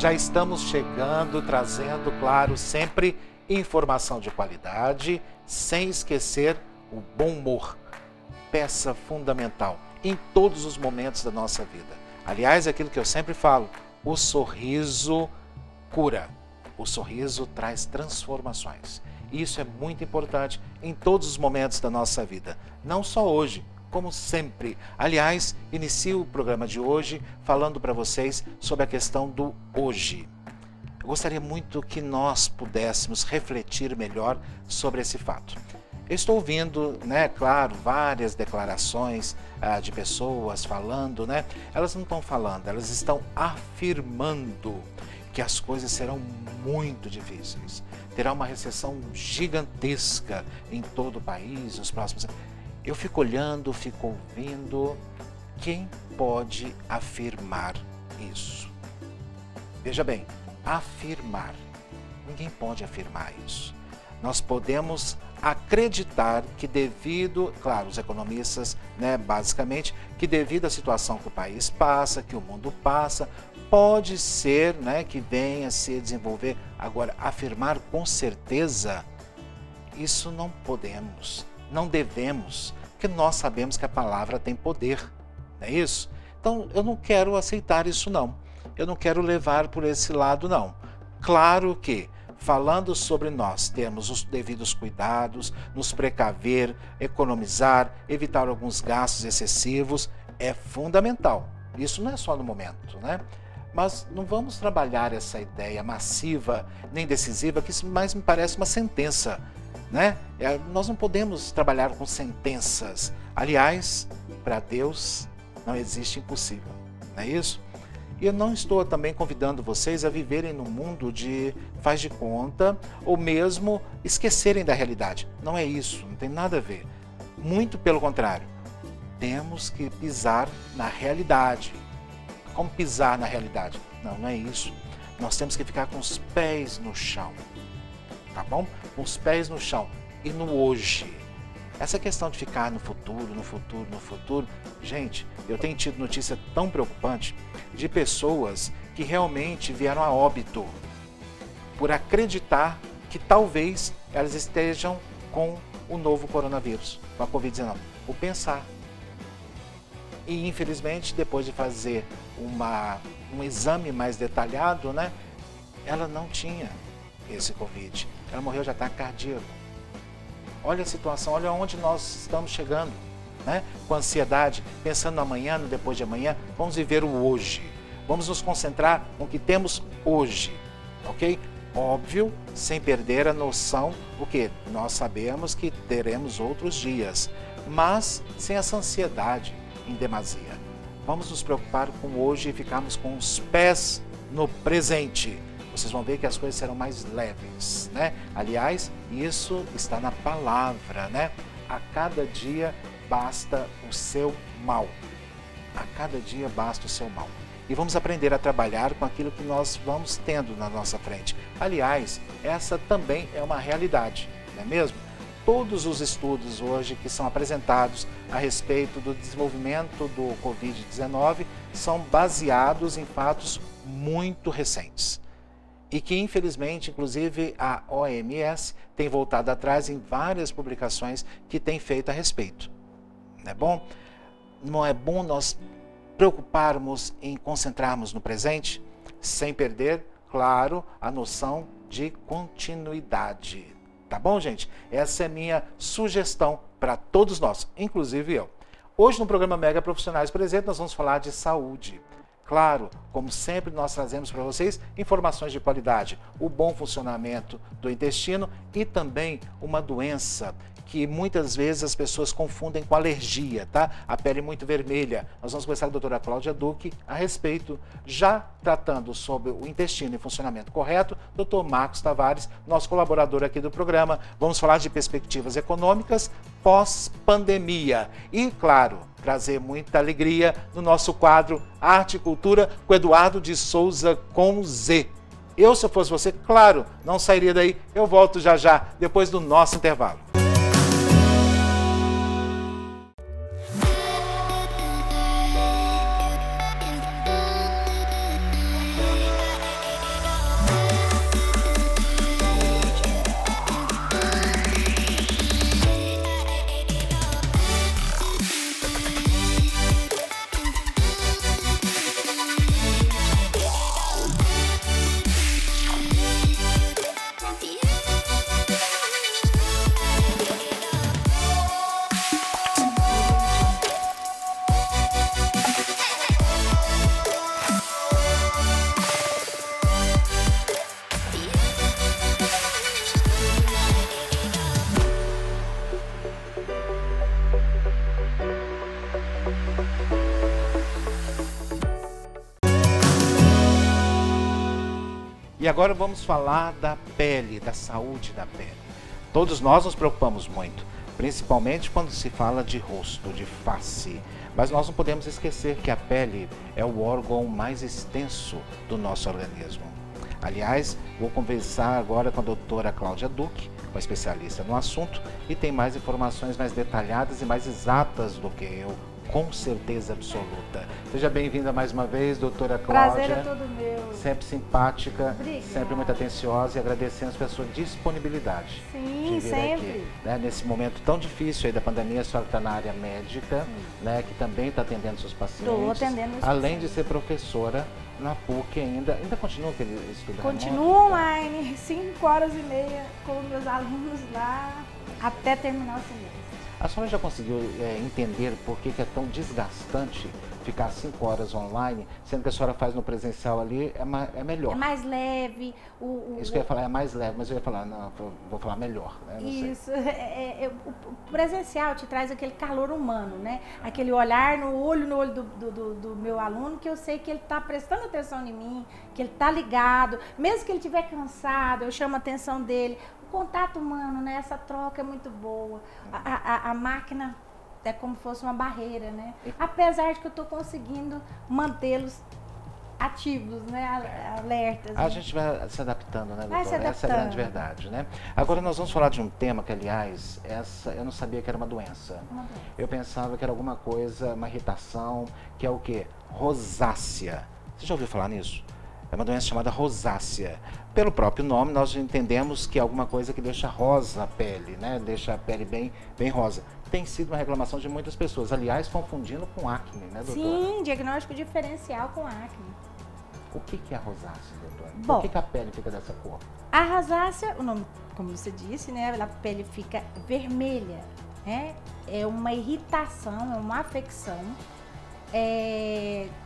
Já estamos chegando, trazendo, claro, sempre informação de qualidade, sem esquecer o bom humor, peça fundamental em todos os momentos da nossa vida. Aliás, é aquilo que eu sempre falo, o sorriso cura, o sorriso traz transformações. Isso é muito importante em todos os momentos da nossa vida, não só hoje, como sempre. Aliás, inicio o programa de hoje falando para vocês sobre a questão do hoje. Eu gostaria muito que nós pudéssemos refletir melhor sobre esse fato. Eu estou ouvindo, claro, várias declarações de pessoas falando, Elas não estão falando, elas estão afirmando que as coisas serão muito difíceis. Terá uma recessão gigantesca em todo o país nos próximos anos. Eu fico olhando, fico ouvindo. Quem pode afirmar isso? Veja bem, afirmar. Ninguém pode afirmar isso. Nós podemos acreditar que devido, claro, os economistas, basicamente, que devido à situação que o país passa, que o mundo passa, pode ser, que venha a se desenvolver. Agora, afirmar com certeza, isso não podemos, não devemos, porque nós sabemos que a palavra tem poder, não é isso? Então, eu não quero aceitar isso não, eu não quero levar por esse lado não. Claro que, falando sobre nós termos os devidos cuidados, nos precaver, economizar, evitar alguns gastos excessivos, é fundamental. Isso não é só no momento, Mas não vamos trabalhar essa ideia massiva nem decisiva, que isso mais me parece uma sentença, Nós não podemos trabalhar com sentenças. Aliás, para Deus não existe impossível, não é isso? E eu não estou também convidando vocês a viverem num mundo de faz de conta ou mesmo esquecerem da realidade. Não é isso, não tem nada a ver. Muito pelo contrário, temos que pisar na realidade. Como pisar na realidade? Não, não é isso. Nós temos que ficar com os pés no chão, tá bom? Com os pés no chão e no hoje. Essa questão de ficar no futuro, gente, eu tenho tido notícia tão preocupante de pessoas que realmente vieram a óbito por acreditar que talvez elas estejam com o novo coronavírus, com a Covid-19. O pensar. E infelizmente, depois de fazer um exame mais detalhado, ela não tinha esse Covid. Ela morreu de ataque cardíaco. Olha a situação, olha onde nós estamos chegando, com ansiedade, pensando no amanhã, no depois de amanhã. Vamos viver o hoje, vamos nos concentrar no que temos hoje, ok? Óbvio, sem perder a noção, porque nós sabemos que teremos outros dias, mas sem essa ansiedade em demasia. Vamos nos preocupar com hoje e ficarmos com os pés no presente. Vocês vão ver que as coisas serão mais leves, Aliás, isso está na palavra, A cada dia basta o seu mal. A cada dia basta o seu mal. E vamos aprender a trabalhar com aquilo que nós vamos tendo na nossa frente. Aliás, essa também é uma realidade, não é mesmo? Todos os estudos hoje que são apresentados a respeito do desenvolvimento do Covid-19 são baseados em fatos muito recentes. E que, infelizmente, inclusive a OMS tem voltado atrás em várias publicações que tem feito a respeito. Não é bom? Não é bom nós preocuparmos em concentrarmos no presente, sem perder, claro, a noção de continuidade. Tá bom, gente? Essa é minha sugestão para todos nós, inclusive eu. Hoje, no programa Mega Profissionais Presente, nós vamos falar de saúde. Claro, como sempre, nós trazemos para vocês informações de qualidade, o bom funcionamento do intestino e também uma doença que muitas vezes as pessoas confundem com alergia, tá? A pele muito vermelha. Nós vamos conversar com a doutora Cláudia Duque a respeito, já tratando sobre o intestino e funcionamento correto, doutor Marcos Tavares, nosso colaborador aqui do programa. Vamos falar de perspectivas econômicas pós-pandemia e, claro, trazer muita alegria no nosso quadro Arte e Cultura com Eduardo de Souza com Z. Eu, se eu fosse você, claro, não sairia daí. Eu volto já já, depois do nosso intervalo. E agora vamos falar da pele, da saúde da pele. Todos nós nos preocupamos muito, principalmente quando se fala de rosto, de face. Mas nós não podemos esquecer que a pele é o órgão mais extenso do nosso organismo. Aliás, vou conversar agora com a doutora Cláudia Duque, uma especialista no assunto, e tem mais informações mais detalhadas e mais exatas do que eu, com certeza absoluta. Seja bem-vinda mais uma vez, doutora Cláudia. Prazer é todo meu. Sempre simpática, Obrigada. sempre muito atenciosa, e agradecemos pela sua disponibilidade. Sim, de vir sempre. aqui, né? Nesse momento tão difícil aí da pandemia, a senhora está na área médica, né? Que também está atendendo seus pacientes. Estou atendendo meus além pacientes. de ser professora na PUC ainda continua aquele estudo Continuo remoto? online, 5h30 com meus alunos lá, até terminar o semestre. A senhora já conseguiu entender por que é tão desgastante ficar 5 horas online, sendo que a senhora faz no presencial ali, é melhor? É mais leve. Isso que eu ia falar é mais leve, mas eu ia falar, não, vou falar melhor, né? Não sei. Isso, o presencial te traz aquele calor humano, né? Aquele olhar no olho do meu aluno, que eu sei que ele está prestando atenção em mim, que ele está ligado, mesmo que ele estiver cansado, eu chamo a atenção dele. O contato humano, né? Essa troca é muito boa. A máquina é como se fosse uma barreira, né? Apesar de que eu estou conseguindo mantê-los ativos, né? Alertas. A né? gente vai se adaptando, né, Vai se doutora? Essa é a grande adaptando. verdade, né? Agora nós vamos falar de um tema que, aliás, eu não sabia que era uma doença. Uma doença. Eu pensava que era alguma coisa, uma irritação, que é o quê? Rosácea. Você já ouviu falar nisso? É uma doença chamada rosácea. Pelo próprio nome, nós entendemos que é alguma coisa que deixa rosa a pele, né? Deixa a pele bem rosa. Tem sido uma reclamação de muitas pessoas, aliás, confundindo com acne, né, doutora? Sim, diagnóstico diferencial com acne. O que é a rosácea, doutora? Bom, Por que a pele fica dessa cor? A rosácea, o nome, como você disse, né? A pele fica vermelha, né? É uma irritação, é uma afecção.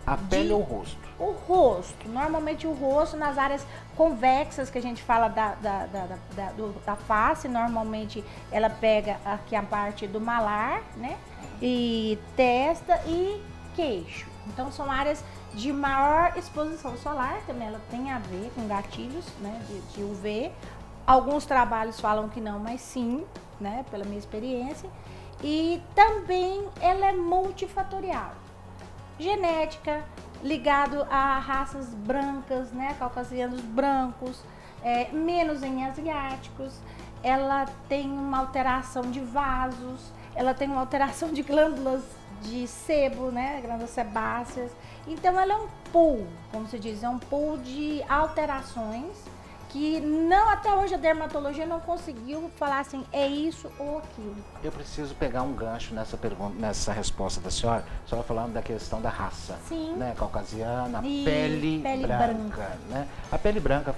A pele ou o rosto? O rosto, normalmente o rosto nas áreas convexas que a gente fala da face, normalmente ela pega aqui a parte do malar, né? E testa e queixo. Então são áreas de maior exposição solar, também ela tem a ver com gatilhos, né? De UV. Alguns trabalhos falam que não, mas sim, né? Pela minha experiência. E também ela é multifatorial. Genética, ligado a raças brancas, né, caucasianos brancos, menos em asiáticos. Ela tem uma alteração de vasos, ela tem uma alteração de glândulas de sebo, né, glândulas sebáceas. Então ela é um pool, como se diz, é um pool de alterações que não, até hoje a dermatologia não conseguiu falar assim, é isso ou aquilo. Eu preciso pegar um gancho nessa pergunta, nessa resposta da senhora falando da questão da raça. Sim. Né, caucasiana, E pele branca. branca. Né? A pele branca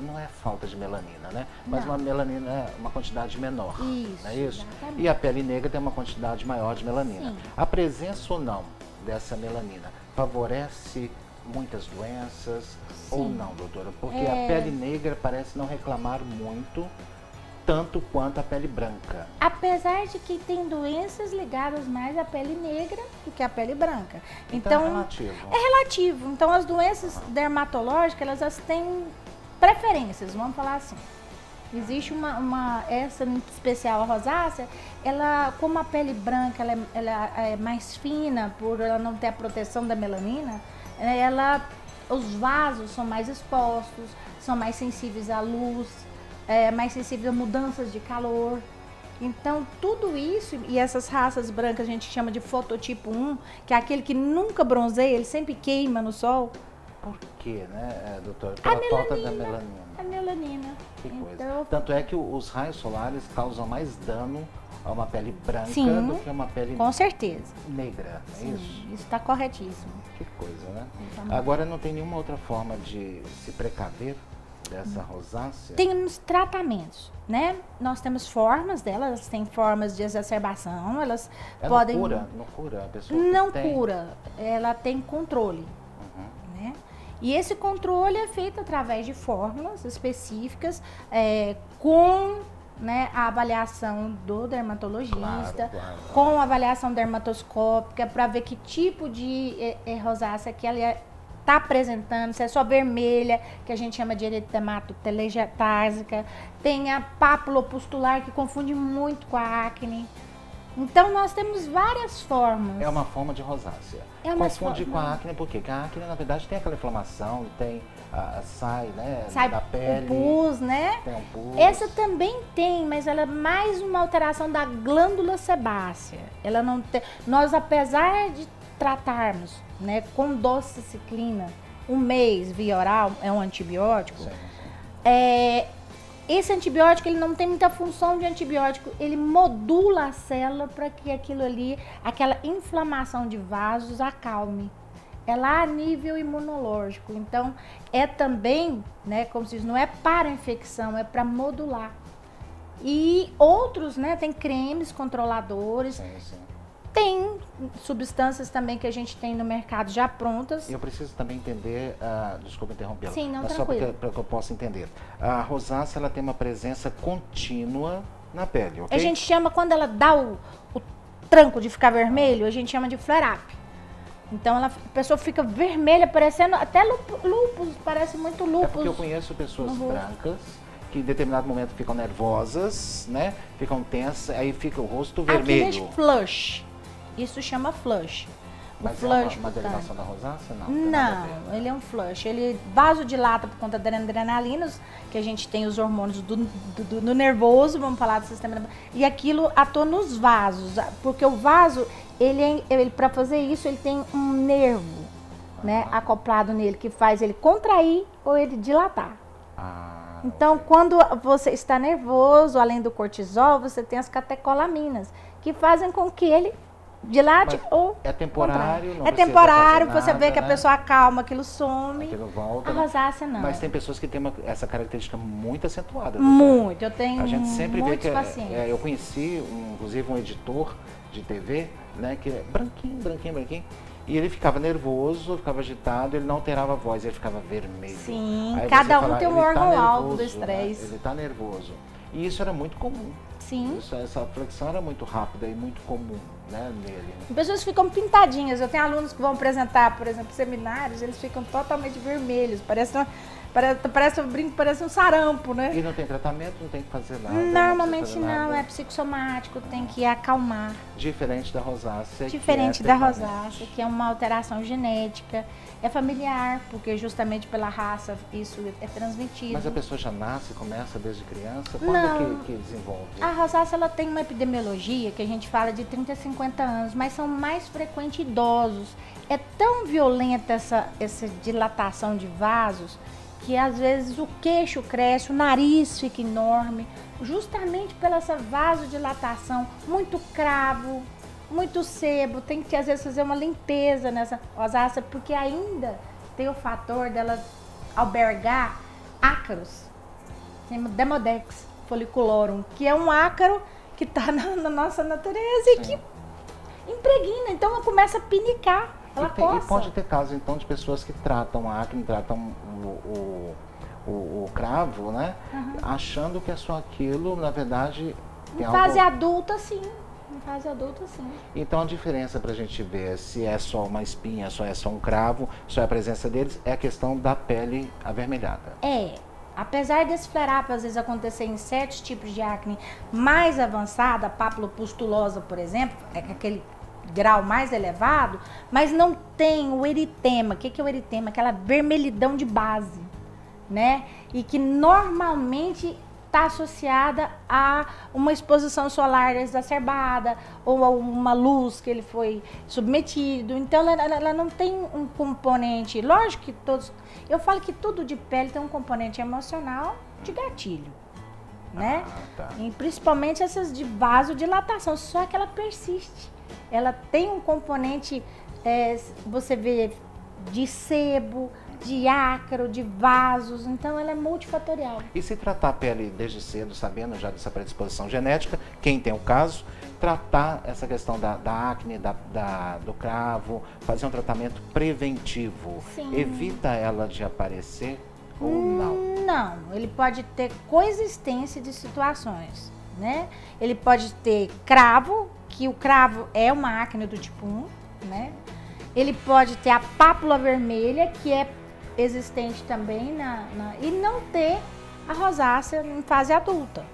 não é falta de melanina, né? Mas Não. uma melanina é uma quantidade menor. Isso, não é isso? exatamente. E a pele negra tem uma quantidade maior de melanina. Sim. A presença ou não dessa melanina favorece muitas doenças ou não, doutora? Porque a pele negra parece não reclamar muito, tanto quanto a pele branca. Apesar de que tem doenças ligadas mais à pele negra do que à pele branca. Então é relativo. É relativo. Então as doenças dermatológicas, elas têm preferências, vamos falar assim. Existe essa em especial, a rosácea, ela, como a pele branca ela é mais fina, por ela não ter a proteção da melanina, os vasos são mais expostos, são mais sensíveis à luz, mais sensíveis a mudanças de calor. Então, tudo isso, e essas raças brancas a gente chama de fototipo 1, que é aquele que nunca bronzeia, ele sempre queima no sol. Por quê, né, doutora? Pela falta da melanina. A melanina. Que coisa. Então, Tanto é que os raios solares causam mais dano a uma pele branca sim, do que a uma pele com certeza. negra, é Sim, isso? isso está corretíssimo. Que coisa, né? Exatamente. Agora não tem nenhuma outra forma de se precaver dessa rosácea? Tem uns tratamentos, né? Nós temos formas delas, elas têm formas de exacerbação, elas podem... Não cura a pessoa que Não tem? cura, ela tem controle, né? E esse controle é feito através de fórmulas específicas, com, né, a avaliação do dermatologista, Claro. com a avaliação dermatoscópica, para ver que tipo de rosácea que ela está apresentando, se é só vermelha, que a gente chama de eritemato-telangiectásica, tem a pápulo-pustular, que confunde muito com a acne. Então, nós temos várias formas. É uma forma de rosácea. Confunde com a acne, por quê? Porque a acne, na verdade, tem aquela inflamação, tem, sai, né, sai da pele. Pus, né? Tem um pus. Essa também tem, mas ela é mais uma alteração da glândula sebácea. Ela não tem... Nós, apesar de tratarmos, né, com doxiciclina, um mês via oral, é um antibiótico, Sim. Esse antibiótico, ele não tem muita função de antibiótico, ele modula a célula para que aquilo ali, aquela inflamação de vasos acalme. É lá a nível imunológico. Então, é também, né, como se diz, não é para infecção, é para modular. E outros, né, tem cremes controladores, Sim. tem substâncias também que a gente tem no mercado já prontas. Eu preciso também entender, desculpa interrompê-la, Sim, não, mas tranquilo. só para que eu possa entender. A rosácea, ela tem uma presença contínua na pele, ok? A gente chama, quando ela dá o tranco de ficar vermelho, a gente chama de flare-up. Então a pessoa fica vermelha, parecendo até lúpus, parece muito É lúpus. porque eu conheço pessoas no rosto. brancas que em determinado momento ficam nervosas, né? Ficam tensas, aí fica o rosto Aquilo vermelho. é flush. Isso chama flush. O Mas flush é uma cutâneo. derivação da rosácea? Não, tem nada a ver. Não, ele é um flush. Ele vasodilata por conta da adrenalina, que a gente tem os hormônios do nervoso, vamos falar do sistema nervoso. E aquilo atua nos vasos, porque o vaso, ele para fazer isso, ele tem um nervo, né, acoplado nele, que faz ele contrair ou ele dilatar. Então, quando você está nervoso, além do cortisol, você tem as catecolaminas, que fazem com que ele dilate ou é temporário, não é precisa temporário, fazer você vê nada, que a né? pessoa acalma, aquilo some. Aquilo volta, A né? rosácea não. Mas tem pessoas que têm essa característica muito acentuada. Muito, eu tenho A gente sempre vê muitos que pacientes. eu conheci, inclusive, um editor de TV, né, que é branquinho, e ele ficava nervoso, ficava agitado, ele não alterava a voz, ele ficava vermelho. Sim, Aí cada você um fala, tem um "Ele tá órgão alvo nervoso, do né? estresse." Ele está nervoso. E isso era muito comum. Sim. Essa flexão era muito rápida e muito comum, né, nele. Né? As pessoas ficam pintadinhas. Eu tenho alunos que vão apresentar, por exemplo, seminários, eles ficam totalmente vermelhos. Parece um brinco, parece um sarampo, né? E não tem tratamento, não tem que fazer nada. Normalmente precisa fazer não, nada. é psicossomático, tem que acalmar. Diferente da rosácea. Diferente que é da permanente. rosácea, que é uma alteração genética, é familiar, porque justamente pela raça isso é transmitido. Mas a pessoa já nasce, começa desde criança? Quando Não. que desenvolve? A rosácea, ela tem uma epidemiologia que a gente fala de 30 a 50 anos, mas são mais frequentes idosos. É tão violenta essa dilatação de vasos que às vezes o queixo cresce, o nariz fica enorme, justamente pela essa vasodilatação, muito cravo, muito sebo, tem que às vezes fazer uma limpeza nessa rosácea, porque ainda tem o fator dela albergar ácaros, Demodex folliculorum, que é um ácaro que está na nossa natureza e que impregna, então ela começa a pinicar, ela coça. E pode ter casos, então, de pessoas que tratam a acne, tratam o cravo, né? Achando que é só aquilo, na verdade... Em fase adulta, sim. Em fase adulta, sim. Então, a diferença para a gente ver se é só uma espinha, só é só um cravo, só é a presença deles, é a questão da pele avermelhada. Apesar desse flare-up às vezes acontecer em certos tipos de acne mais avançada, papulopustulosa, por exemplo, é aquele grau mais elevado, mas não tem o eritema. O que é o eritema? Aquela vermelhidão de base, né? E que normalmente está associada a uma exposição solar exacerbada ou a uma luz que ele foi submetido. Então, ela não tem um componente... Lógico que todos... Eu falo que tudo de pele tem um componente emocional de gatilho, né? Tá. E principalmente essas de vasodilatação, só que ela persiste. Ela tem um componente, você vê, de sebo, de ácaro, de vasos, então ela é multifatorial. E se tratar a pele desde cedo, sabendo já dessa predisposição genética, quem tem o caso, tratar essa questão da acne, do cravo, fazer um tratamento preventivo, Sim. evita ela de aparecer ou não? Não, ele pode ter coexistência de situações, né? Ele pode ter cravo, que o cravo é uma acne do tipo 1, né? Ele pode ter a pápula vermelha, que é existente também, e não ter a rosácea em fase adulta.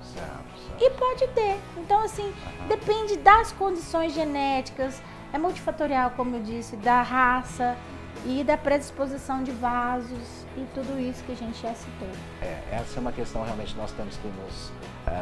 Certo. E pode ter. Então, assim, depende das condições genéticas, é multifatorial, como eu disse, da raça e da predisposição de vasos e tudo isso que a gente já citou. Essa é uma questão realmente nós temos que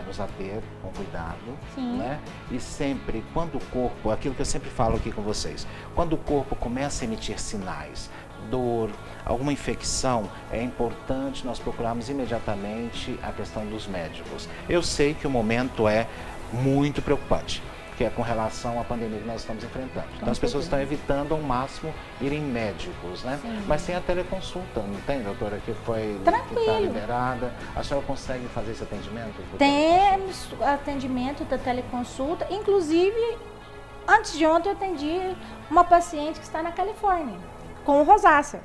nos ater com cuidado, Sim. né? E sempre, quando o corpo, aquilo que eu sempre falo aqui com vocês, quando o corpo começa a emitir sinais, dor, alguma infecção, é importante nós procurarmos imediatamente a questão dos médicos. Eu sei que o momento é muito preocupante, que é com relação à pandemia que nós estamos enfrentando. Então as pessoas estão evitando ao máximo irem médicos, né? Sim. Mas tem a teleconsulta, não tem, doutora, que está liberada? A senhora consegue fazer esse atendimento? Temos atendimento da teleconsulta, inclusive, antes de ontem eu atendi uma paciente que está na Califórnia, com rosácea.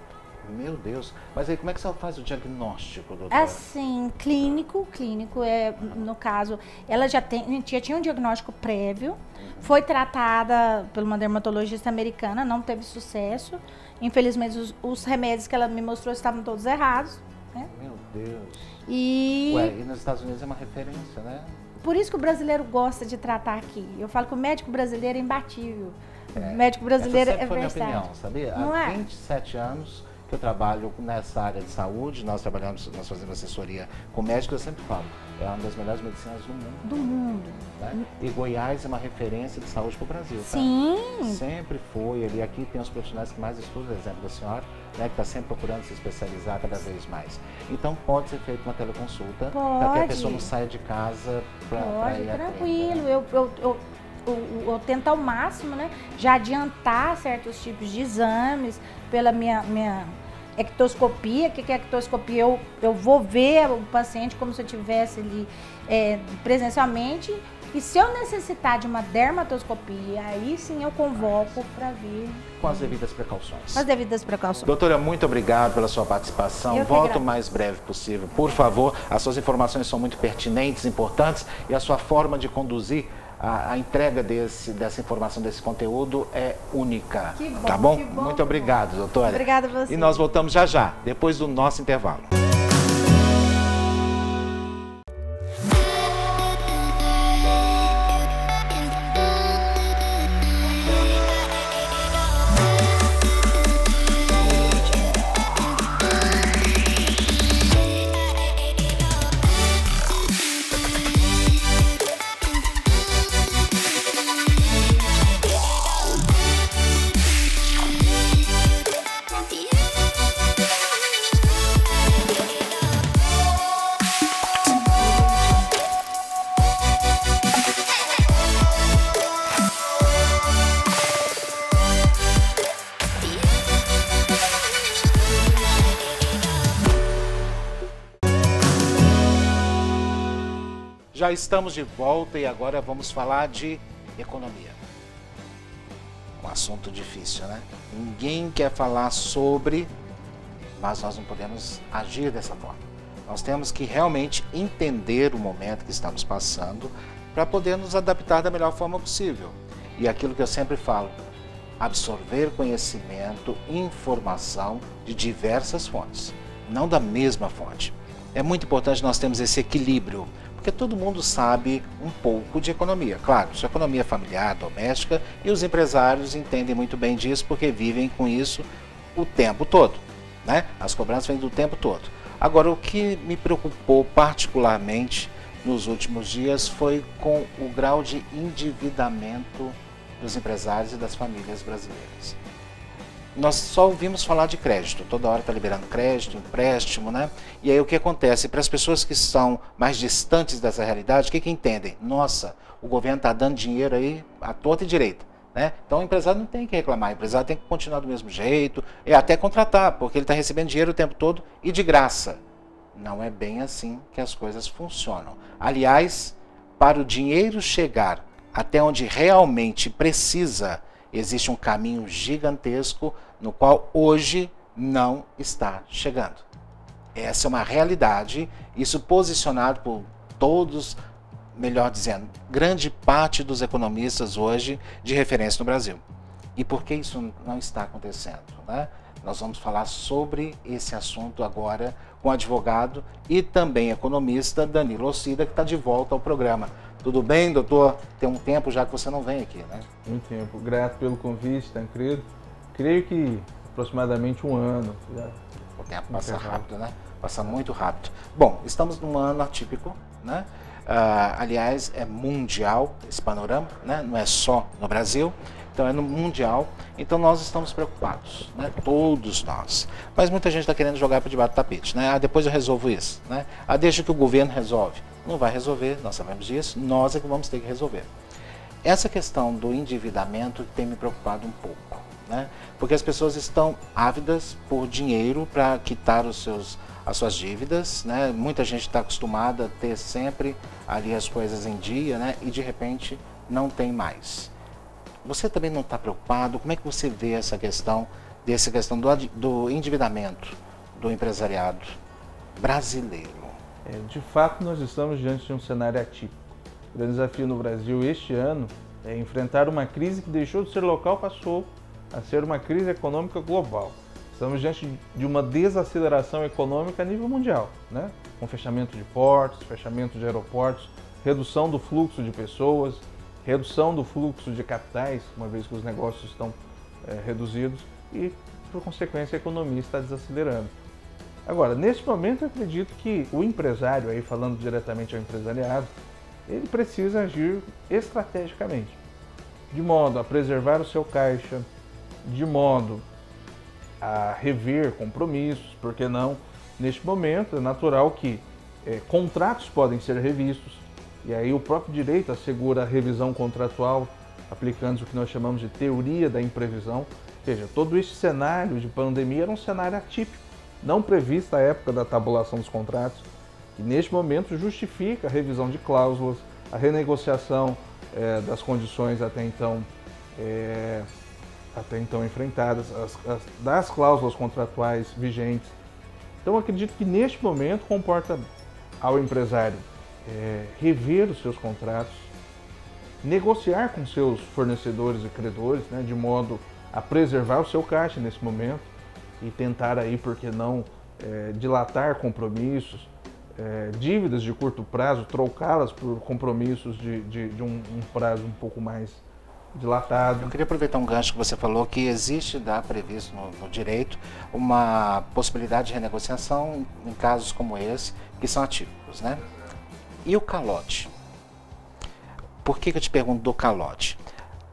Meu Deus, mas aí como é que você faz o diagnóstico, doutora? Assim, clínico, no caso, ela já tinha um diagnóstico prévio, foi tratada por uma dermatologista americana, não teve sucesso. Infelizmente, os remédios que ela me mostrou estavam todos errados, né? Meu Deus. E nos Estados Unidos é uma referência, né? por isso que o brasileiro gosta de tratar aqui. Eu falo que o médico brasileiro é imbatível. O médico brasileiro essa é foi minha versátil. opinião, sabia? Não Há é? 27 anos que eu trabalho nessa área de saúde, nós fazemos assessoria com médicos, eu sempre falo, é uma das melhores medicinas do mundo. Do mundo. Né? E Goiás é uma referência de saúde para o Brasil. Sim. Tá? Sempre foi. E aqui tem os profissionais que mais estudam, exemplo da senhora, né, que está sempre procurando se especializar cada vez mais. Então pode ser feita uma teleconsulta, para que a pessoa não saia de casa para ir à tranquilo. clínica, né? Eu tento ao máximo, né, já adiantar certos tipos de exames pela minha ectoscopia. O que é ectoscopia? Eu vou ver o paciente como se eu estivesse ali presencialmente, e se eu necessitar de uma dermatoscopia, aí sim eu convoco para vir. Com as devidas precauções. As devidas precauções. Doutora, muito obrigado pela sua participação. Volte o mais breve possível, por favor. As suas informações são muito pertinentes, importantes, e a sua forma de conduzir a entrega dessa informação, desse conteúdo é única. Que bom, tá bom? que bom, Muito obrigado, doutora. Obrigada a você. E nós voltamos já, depois do nosso intervalo. Já estamos de volta e agora vamos falar de economia. Um assunto difícil, né? Ninguém quer falar sobre, mas nós não podemos agir dessa forma. Nós temos que realmente entender o momento que estamos passando para poder nos adaptar da melhor forma possível. E aquilo que eu sempre falo, absorver conhecimento, informação de diversas fontes, não da mesma fonte. É muito importante nós termos esse equilíbrio, porque todo mundo sabe um pouco de economia. Claro, isso é economia familiar, doméstica, e os empresários entendem muito bem disso porque vivem com isso o tempo todo, né? As cobranças vêm do tempo todo. Agora, o que me preocupou particularmente nos últimos dias foi com o grau de endividamento dos empresários e das famílias brasileiras. Nós só ouvimos falar de crédito, toda hora está liberando crédito, empréstimo, né? E aí o que acontece? Para as pessoas que são mais distantes dessa realidade, o que entendem? Nossa, o governo está dando dinheiro aí à torta e direita, né? Então o empresário não tem que reclamar, o empresário tem que continuar do mesmo jeito, e até contratar, porque ele está recebendo dinheiro o tempo todo e de graça. Não é bem assim que as coisas funcionam. Aliás, para o dinheiro chegar até onde realmente precisa, existe um caminho gigantesco no qual hoje não está chegando. Essa é uma realidade, isso posicionado por todos, melhor dizendo, grande parte dos economistas hoje de referência no Brasil. E por que isso não está acontecendo, né? Nós vamos falar sobre esse assunto agora com o advogado e também economista Danilo Ocida, que está de volta ao programa. Tudo bem, doutor? Tem um tempo já que você não vem aqui, né? Muito tempo. Grato pelo convite, Tancredo. Creio que aproximadamente um ano. O tempo passa rápido, né? Passa muito rápido. Bom, estamos num ano atípico, né? Aliás, é mundial esse panorama, né? Não é só no Brasil. Então é no mundial, então nós estamos preocupados, né? Todos nós. Mas muita gente está querendo jogar para debaixo do tapete, né? Depois eu resolvo isso, né? Deixa que o governo resolve. Não vai resolver, nós sabemos disso, nós é que vamos ter que resolver. Essa questão do endividamento tem me preocupado um pouco, né? Porque as pessoas estão ávidas por dinheiro para quitar as suas dívidas, né? Muita gente está acostumada a ter sempre ali as coisas em dia, né? E de repente não tem mais. Você também não está preocupado? Como é que você vê essa questão do endividamento do empresariado brasileiro? De fato, nós estamos diante de um cenário atípico. O grande desafio no Brasil este ano é enfrentar uma crise que deixou de ser local, passou a ser uma crise econômica global. Estamos diante de uma desaceleração econômica a nível mundial, né? Com fechamento de portos, fechamento de aeroportos, redução do fluxo de pessoas, redução do fluxo de capitais, uma vez que os negócios estão reduzidos e, por consequência, a economia está desacelerando. Agora, nesse momento, eu acredito que o empresário, aí falando diretamente ao empresariado, ele precisa agir estrategicamente, de modo a preservar o seu caixa, de modo a rever compromissos, porque não? Neste momento, é natural que contratos podem ser revistos, e aí o próprio direito assegura a revisão contratual, aplicando o que nós chamamos de teoria da imprevisão. Ou seja, todo esse cenário de pandemia era um cenário atípico, não previsto à época da tabulação dos contratos, e neste momento justifica a revisão de cláusulas, a renegociação das condições até então enfrentadas, das cláusulas contratuais vigentes. Então, acredito que neste momento comporta ao empresário rever os seus contratos, negociar com seus fornecedores e credores, né, de modo a preservar o seu caixa nesse momento e tentar aí, por que não, dilatar compromissos, dívidas de curto prazo, trocá-las por compromissos de um prazo um pouco mais dilatado. Eu queria aproveitar um gancho que você falou, que existe, previsto no direito, uma possibilidade de renegociação em casos como esse, que são atípicos, né? E o calote? Por que eu te pergunto do calote?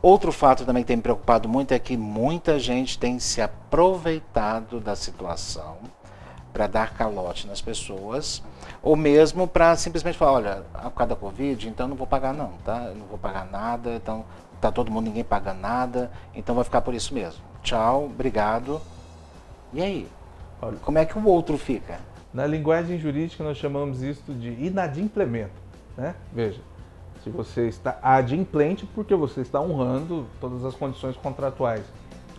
Outro fato também que tem me preocupado muito é que muita gente tem se aproveitado da situação para dar calote nas pessoas, ou mesmo para simplesmente falar, olha, por causa da Covid, então eu não vou pagar não, tá? Eu não vou pagar nada, então tá todo mundo, ninguém paga nada, então vai ficar por isso mesmo. Tchau, obrigado. E aí? Olha, como é que o outro fica? Na linguagem jurídica nós chamamos isso de inadimplemento, né? Veja, se você está adimplente porque você está honrando todas as condições contratuais.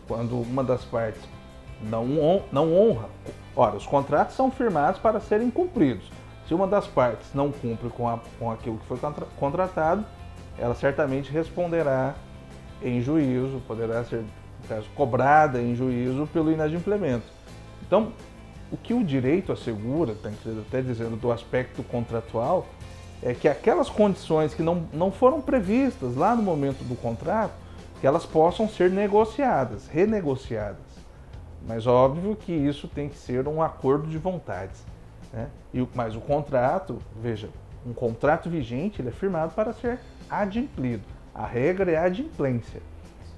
Quando uma das partes não honra, ora, os contratos são firmados para serem cumpridos. Se uma das partes não cumpre com aquilo que foi contratado, ela certamente responderá em juízo, poderá ser, no caso, cobrada em juízo pelo inadimplemento. Então, o que o direito assegura, até dizendo do aspecto contratual, é que aquelas condições que não foram previstas lá no momento do contrato, que elas possam ser negociadas, renegociadas. Mas óbvio que isso tem que ser um acordo de vontades, né? Mas o contrato, veja, um contrato vigente ele é firmado para ser adimplido. A regra é a adimplência.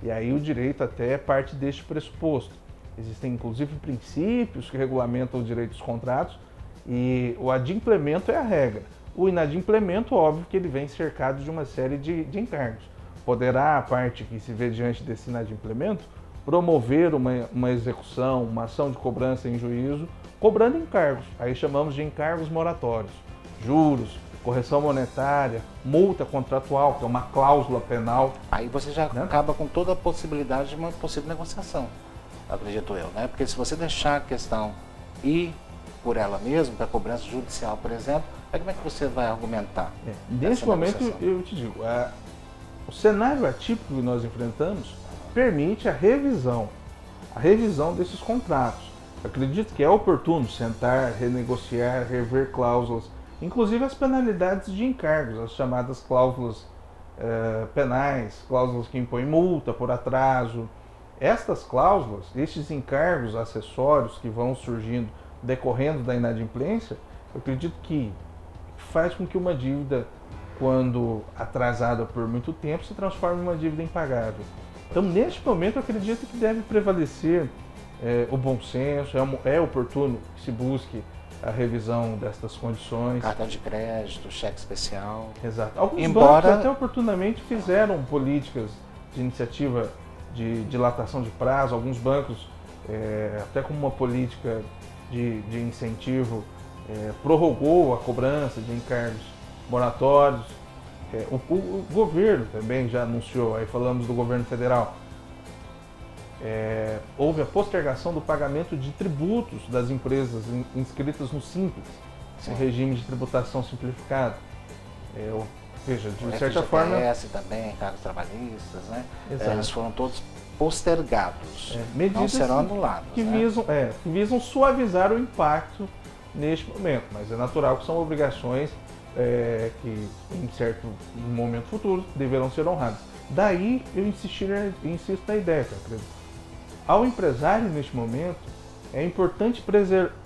E aí o direito até parte deste pressuposto. Existem inclusive princípios que regulamentam o direito dos contratos e o adimplemento é a regra. O inadimplemento, óbvio que ele vem cercado de uma série de encargos. Poderá a parte que se vê diante desse inadimplemento promover uma execução, uma ação de cobrança em juízo, cobrando encargos. Aí chamamos de encargos moratórios, juros, correção monetária, multa contratual, que é uma cláusula penal. Aí você já acaba com toda a possibilidade de uma possível negociação, acredito eu, né? Porque se você deixar a questão ir por ela mesma, para cobrança judicial, por exemplo, aí como é que você vai argumentar? Nesse momento, eu te digo, o cenário atípico que nós enfrentamos permite a revisão desses contratos. Acredito que é oportuno sentar, renegociar, rever cláusulas, inclusive as penalidades de encargos, as chamadas cláusulas penais, cláusulas que impõem multa por atraso. Estas cláusulas, estes encargos acessórios que vão surgindo decorrendo da inadimplência, eu acredito que faz com que uma dívida, quando atrasada por muito tempo, se transforme em uma dívida impagável. Então, neste momento, eu acredito que deve prevalecer o bom senso, é oportuno que se busque a revisão destas condições. Cartão de crédito, cheque especial. Exato. Alguns bancos até oportunamente fizeram políticas de iniciativa de dilatação de prazo, alguns bancos, até como uma política de incentivo, prorrogou a cobrança de encargos moratórios. O governo também já anunciou, aí falamos do governo federal, houve a postergação do pagamento de tributos das empresas inscritas no Simples, o regime de tributação simplificado. Veja, de certa forma... FGTS também, cargos trabalhistas, né? Eles foram todos postergados, não serão anulados. Que visam suavizar o impacto neste momento, mas é natural que são obrigações que em certo momento futuro deverão ser honradas. Daí eu insisto na ideia, ao empresário neste momento é importante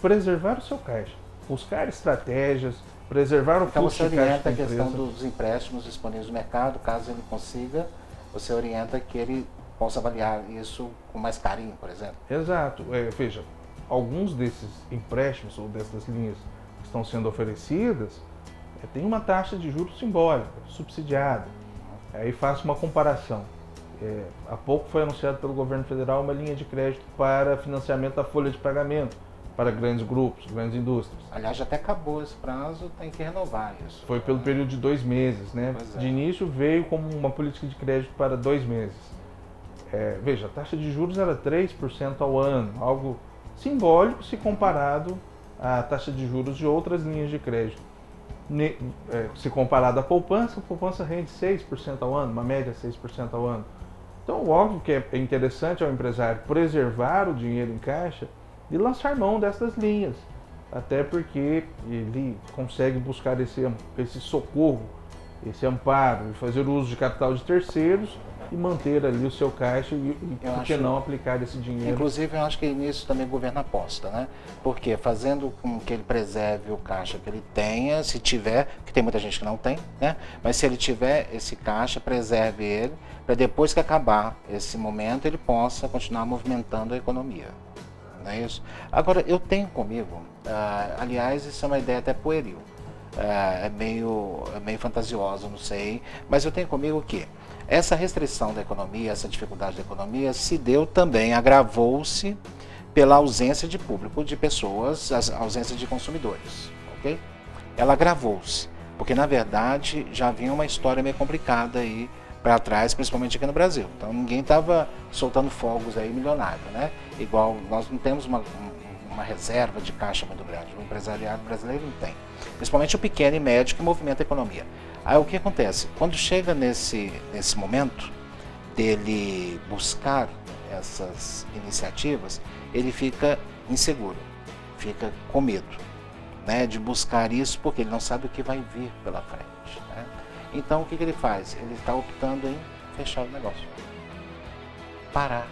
preservar o seu caixa, buscar estratégias, preservar o fluxo de caixa da empresa. Então você orienta a questão dos empréstimos disponíveis no mercado, caso ele consiga, você orienta que ele possa avaliar isso com mais carinho, por exemplo. Exato. Veja, alguns desses empréstimos ou dessas linhas que estão sendo oferecidas tem uma taxa de juros simbólica, subsidiada. Aí faço uma comparação. Há pouco foi anunciado pelo governo federal uma linha de crédito para financiamento da folha de pagamento para grandes grupos, grandes indústrias. Aliás, já até acabou esse prazo, tem que renovar isso. Foi pelo período de 2 meses, né? De início veio como uma política de crédito para 2 meses. Veja, a taxa de juros era 3% ao ano, algo simbólico se comparado à taxa de juros de outras linhas de crédito. Se comparado à poupança, a poupança rende 6% ao ano, uma média 6% ao ano. Então, óbvio que é interessante ao empresário preservar o dinheiro em caixa e lançar mão dessas linhas, até porque ele consegue buscar esse socorro, esse amparo, e fazer uso de capital de terceiros e manter ali o seu caixa e por que não aplicar esse dinheiro? Inclusive, eu acho que nisso também o governo aposta, né? Porque fazendo com que ele preserve o caixa que ele tenha, se tiver, que tem muita gente que não tem, né? Mas se ele tiver esse caixa, preserve ele, para depois que acabar esse momento, ele possa continuar movimentando a economia. Não é isso? Agora, eu tenho comigo, aliás, isso é uma ideia até pueril, é meio fantasiosa, não sei, mas eu tenho comigo que essa restrição da economia, essa dificuldade da economia se deu também, agravou-se pela ausência de público, de pessoas, a ausência de consumidores, ok? Ela agravou-se, porque na verdade já vinha uma história meio complicada aí para trás, principalmente aqui no Brasil. Então ninguém estava soltando fogos aí milionário, né? Igual nós não temos uma reserva de caixa muito grande, o empresariado brasileiro não tem. Principalmente o pequeno e médio que movimenta a economia. Aí o que acontece? Quando chega nesse momento dele buscar essas iniciativas, ele fica inseguro, fica com medo, né, de buscar isso porque ele não sabe o que vai vir pela frente, né? Então o que ele faz? Ele está optando em fechar o negócio, parar.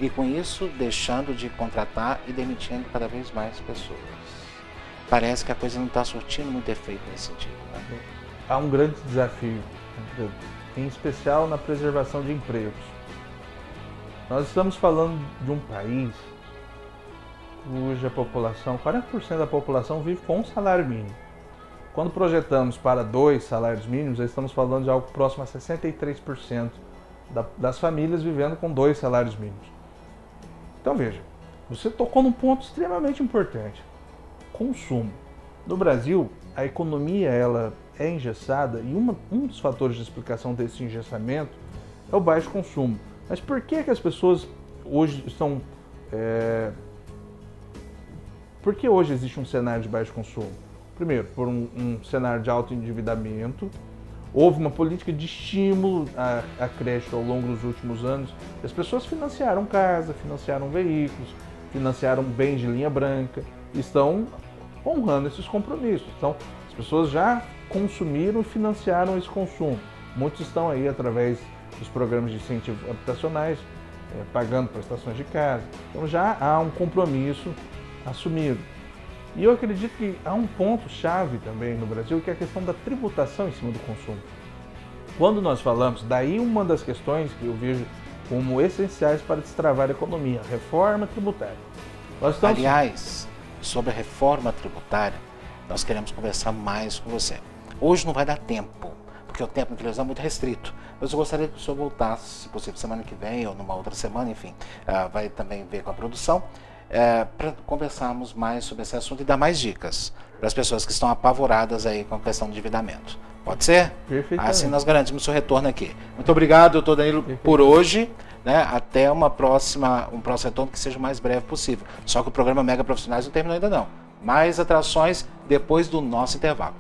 E com isso deixando de contratar e demitindo cada vez mais pessoas. Parece que a coisa não está surtindo muito efeito nesse sentido, né? Há um grande desafio, em especial na preservação de empregos. Nós estamos falando de um país cuja população, 40% da população vive com um salário mínimo. Quando projetamos para 2 salários mínimos, estamos falando de algo próximo a 63% das famílias vivendo com 2 salários mínimos. Então veja, você tocou num ponto extremamente importante: consumo. No Brasil, a economia ela é engessada e um dos fatores de explicação desse engessamento é o baixo consumo. Mas por que as pessoas hoje estão... Por que hoje existe um cenário de baixo consumo? Primeiro, por um cenário de alto endividamento, Houve uma política de estímulo à creche ao longo dos últimos anos. As pessoas financiaram casa, financiaram veículos, financiaram bens de linha branca, estão honrando esses compromissos. Então, as pessoas já consumiram e financiaram esse consumo. Muitos estão aí através dos programas de incentivo habitacionais, pagando prestações de casa. Então já há um compromisso assumido. E eu acredito que há um ponto-chave também no Brasil, que é a questão da tributação em cima do consumo. Quando nós falamos, daí uma das questões que eu vejo como essenciais para destravar a economia, a reforma tributária. Aliás, sobre a reforma tributária, nós queremos conversar mais com você. Hoje não vai dar tempo, porque o tempo na televisão é muito restrito. Mas eu gostaria que o senhor voltasse, se possível, semana que vem ou numa outra semana, enfim, vai também ver com a produção, para conversarmos mais sobre esse assunto e dar mais dicas para as pessoas que estão apavoradas aí com a questão do endividamento. Pode ser? Perfeitamente. Assim nós garantimos o seu retorno aqui. Muito obrigado, doutor Danilo, por hoje. Né? Até um próximo retorno que seja o mais breve possível. Só que o programa Mega Profissionais não terminou ainda não. Mais atrações depois do nosso intervalo.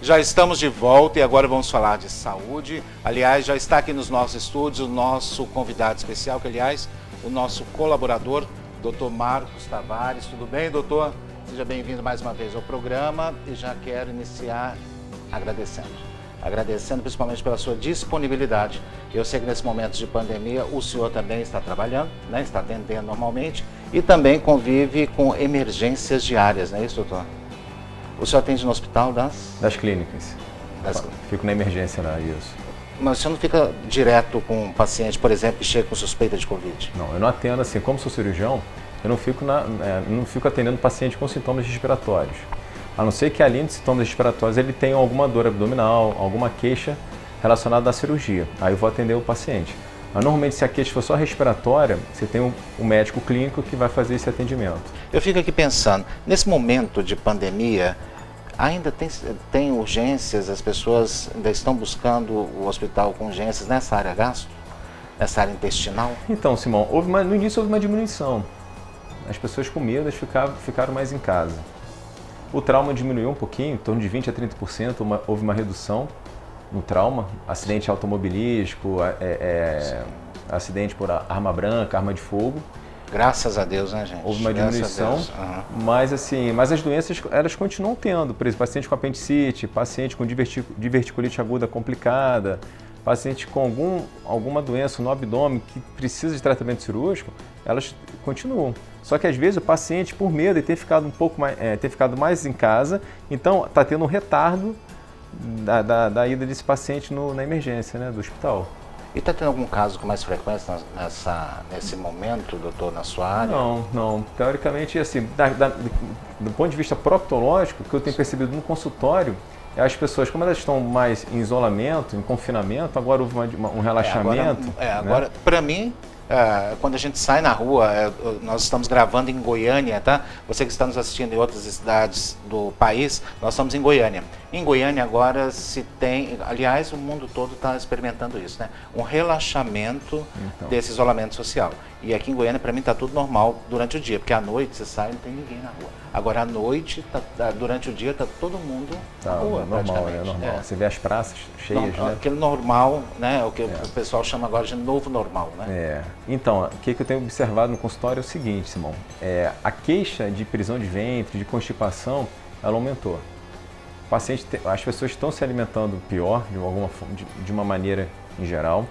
Já estamos de volta e agora vamos falar de saúde. Aliás, já está aqui nos nossos estúdios o nosso convidado especial, que aliás, o nosso colaborador, Dr. Marcos Tavares. Tudo bem, doutor? Seja bem-vindo mais uma vez ao programa e já quero iniciar agradecendo principalmente pela sua disponibilidade. Eu sei que nesse momento de pandemia o senhor também está trabalhando, né? Está atendendo normalmente e também convive com emergências diárias, não é isso, doutor? O senhor atende no hospital das clínicas. Fico na emergência lá, isso. Mas o senhor não fica direto com um paciente, por exemplo, que chega com suspeita de Covid? Não, eu não atendo assim. Como sou cirurgião, eu não fico atendendo paciente com sintomas respiratórios. A não ser que, além de sintomas respiratórios, ele tenha alguma dor abdominal, alguma queixa relacionada à cirurgia. Aí eu vou atender o paciente. Mas normalmente, se a queixa for só respiratória, você tem um médico clínico que vai fazer esse atendimento. Eu fico aqui pensando, nesse momento de pandemia, ainda tem urgências, as pessoas ainda estão buscando o hospital com urgências nessa área gastro, nessa área intestinal? Então, Simão, no início houve uma diminuição. As pessoas com medo ficaram mais em casa. O trauma diminuiu um pouquinho, em torno de 20% a 30%, houve uma redução no trauma, acidente automobilístico, acidente por arma branca, arma de fogo. Graças a Deus, né, gente? Houve uma diminuição, mas as doenças elas continuam tendo. Por exemplo, paciente com apendicite, paciente com diverticulite aguda complicada, paciente com alguma doença no abdômen que precisa de tratamento cirúrgico, elas continuam. Só que às vezes o paciente, por medo de ter ficado mais em casa, então está tendo um retardo da ida desse paciente na emergência, né, do hospital. E está tendo algum caso com mais frequência nesse momento, doutor, na sua área? Não. Teoricamente, assim, do ponto de vista proctológico, o que eu tenho percebido no consultório, as pessoas, como elas estão mais em isolamento, em confinamento, agora houve um relaxamento. Agora, para mim, quando a gente sai na rua, nós estamos gravando em Goiânia, tá? Você que está nos assistindo em outras cidades do país, nós estamos em Goiânia. Em Goiânia agora se tem, aliás, o mundo todo está experimentando isso, né? Um relaxamento desse isolamento social. E aqui em Goiânia, para mim, está tudo normal durante o dia, porque à noite você sai e não tem ninguém na rua. Agora à noite, durante o dia, está todo mundo na rua, normal, normal. Você vê as praças cheias, né? Aquele normal, né? O que o pessoal chama agora de novo normal, né? Então, o que eu tenho observado no consultório é o seguinte, Simão. A queixa de prisão de ventre, de constipação, ela aumentou. As pessoas estão se alimentando pior, de uma maneira em geral,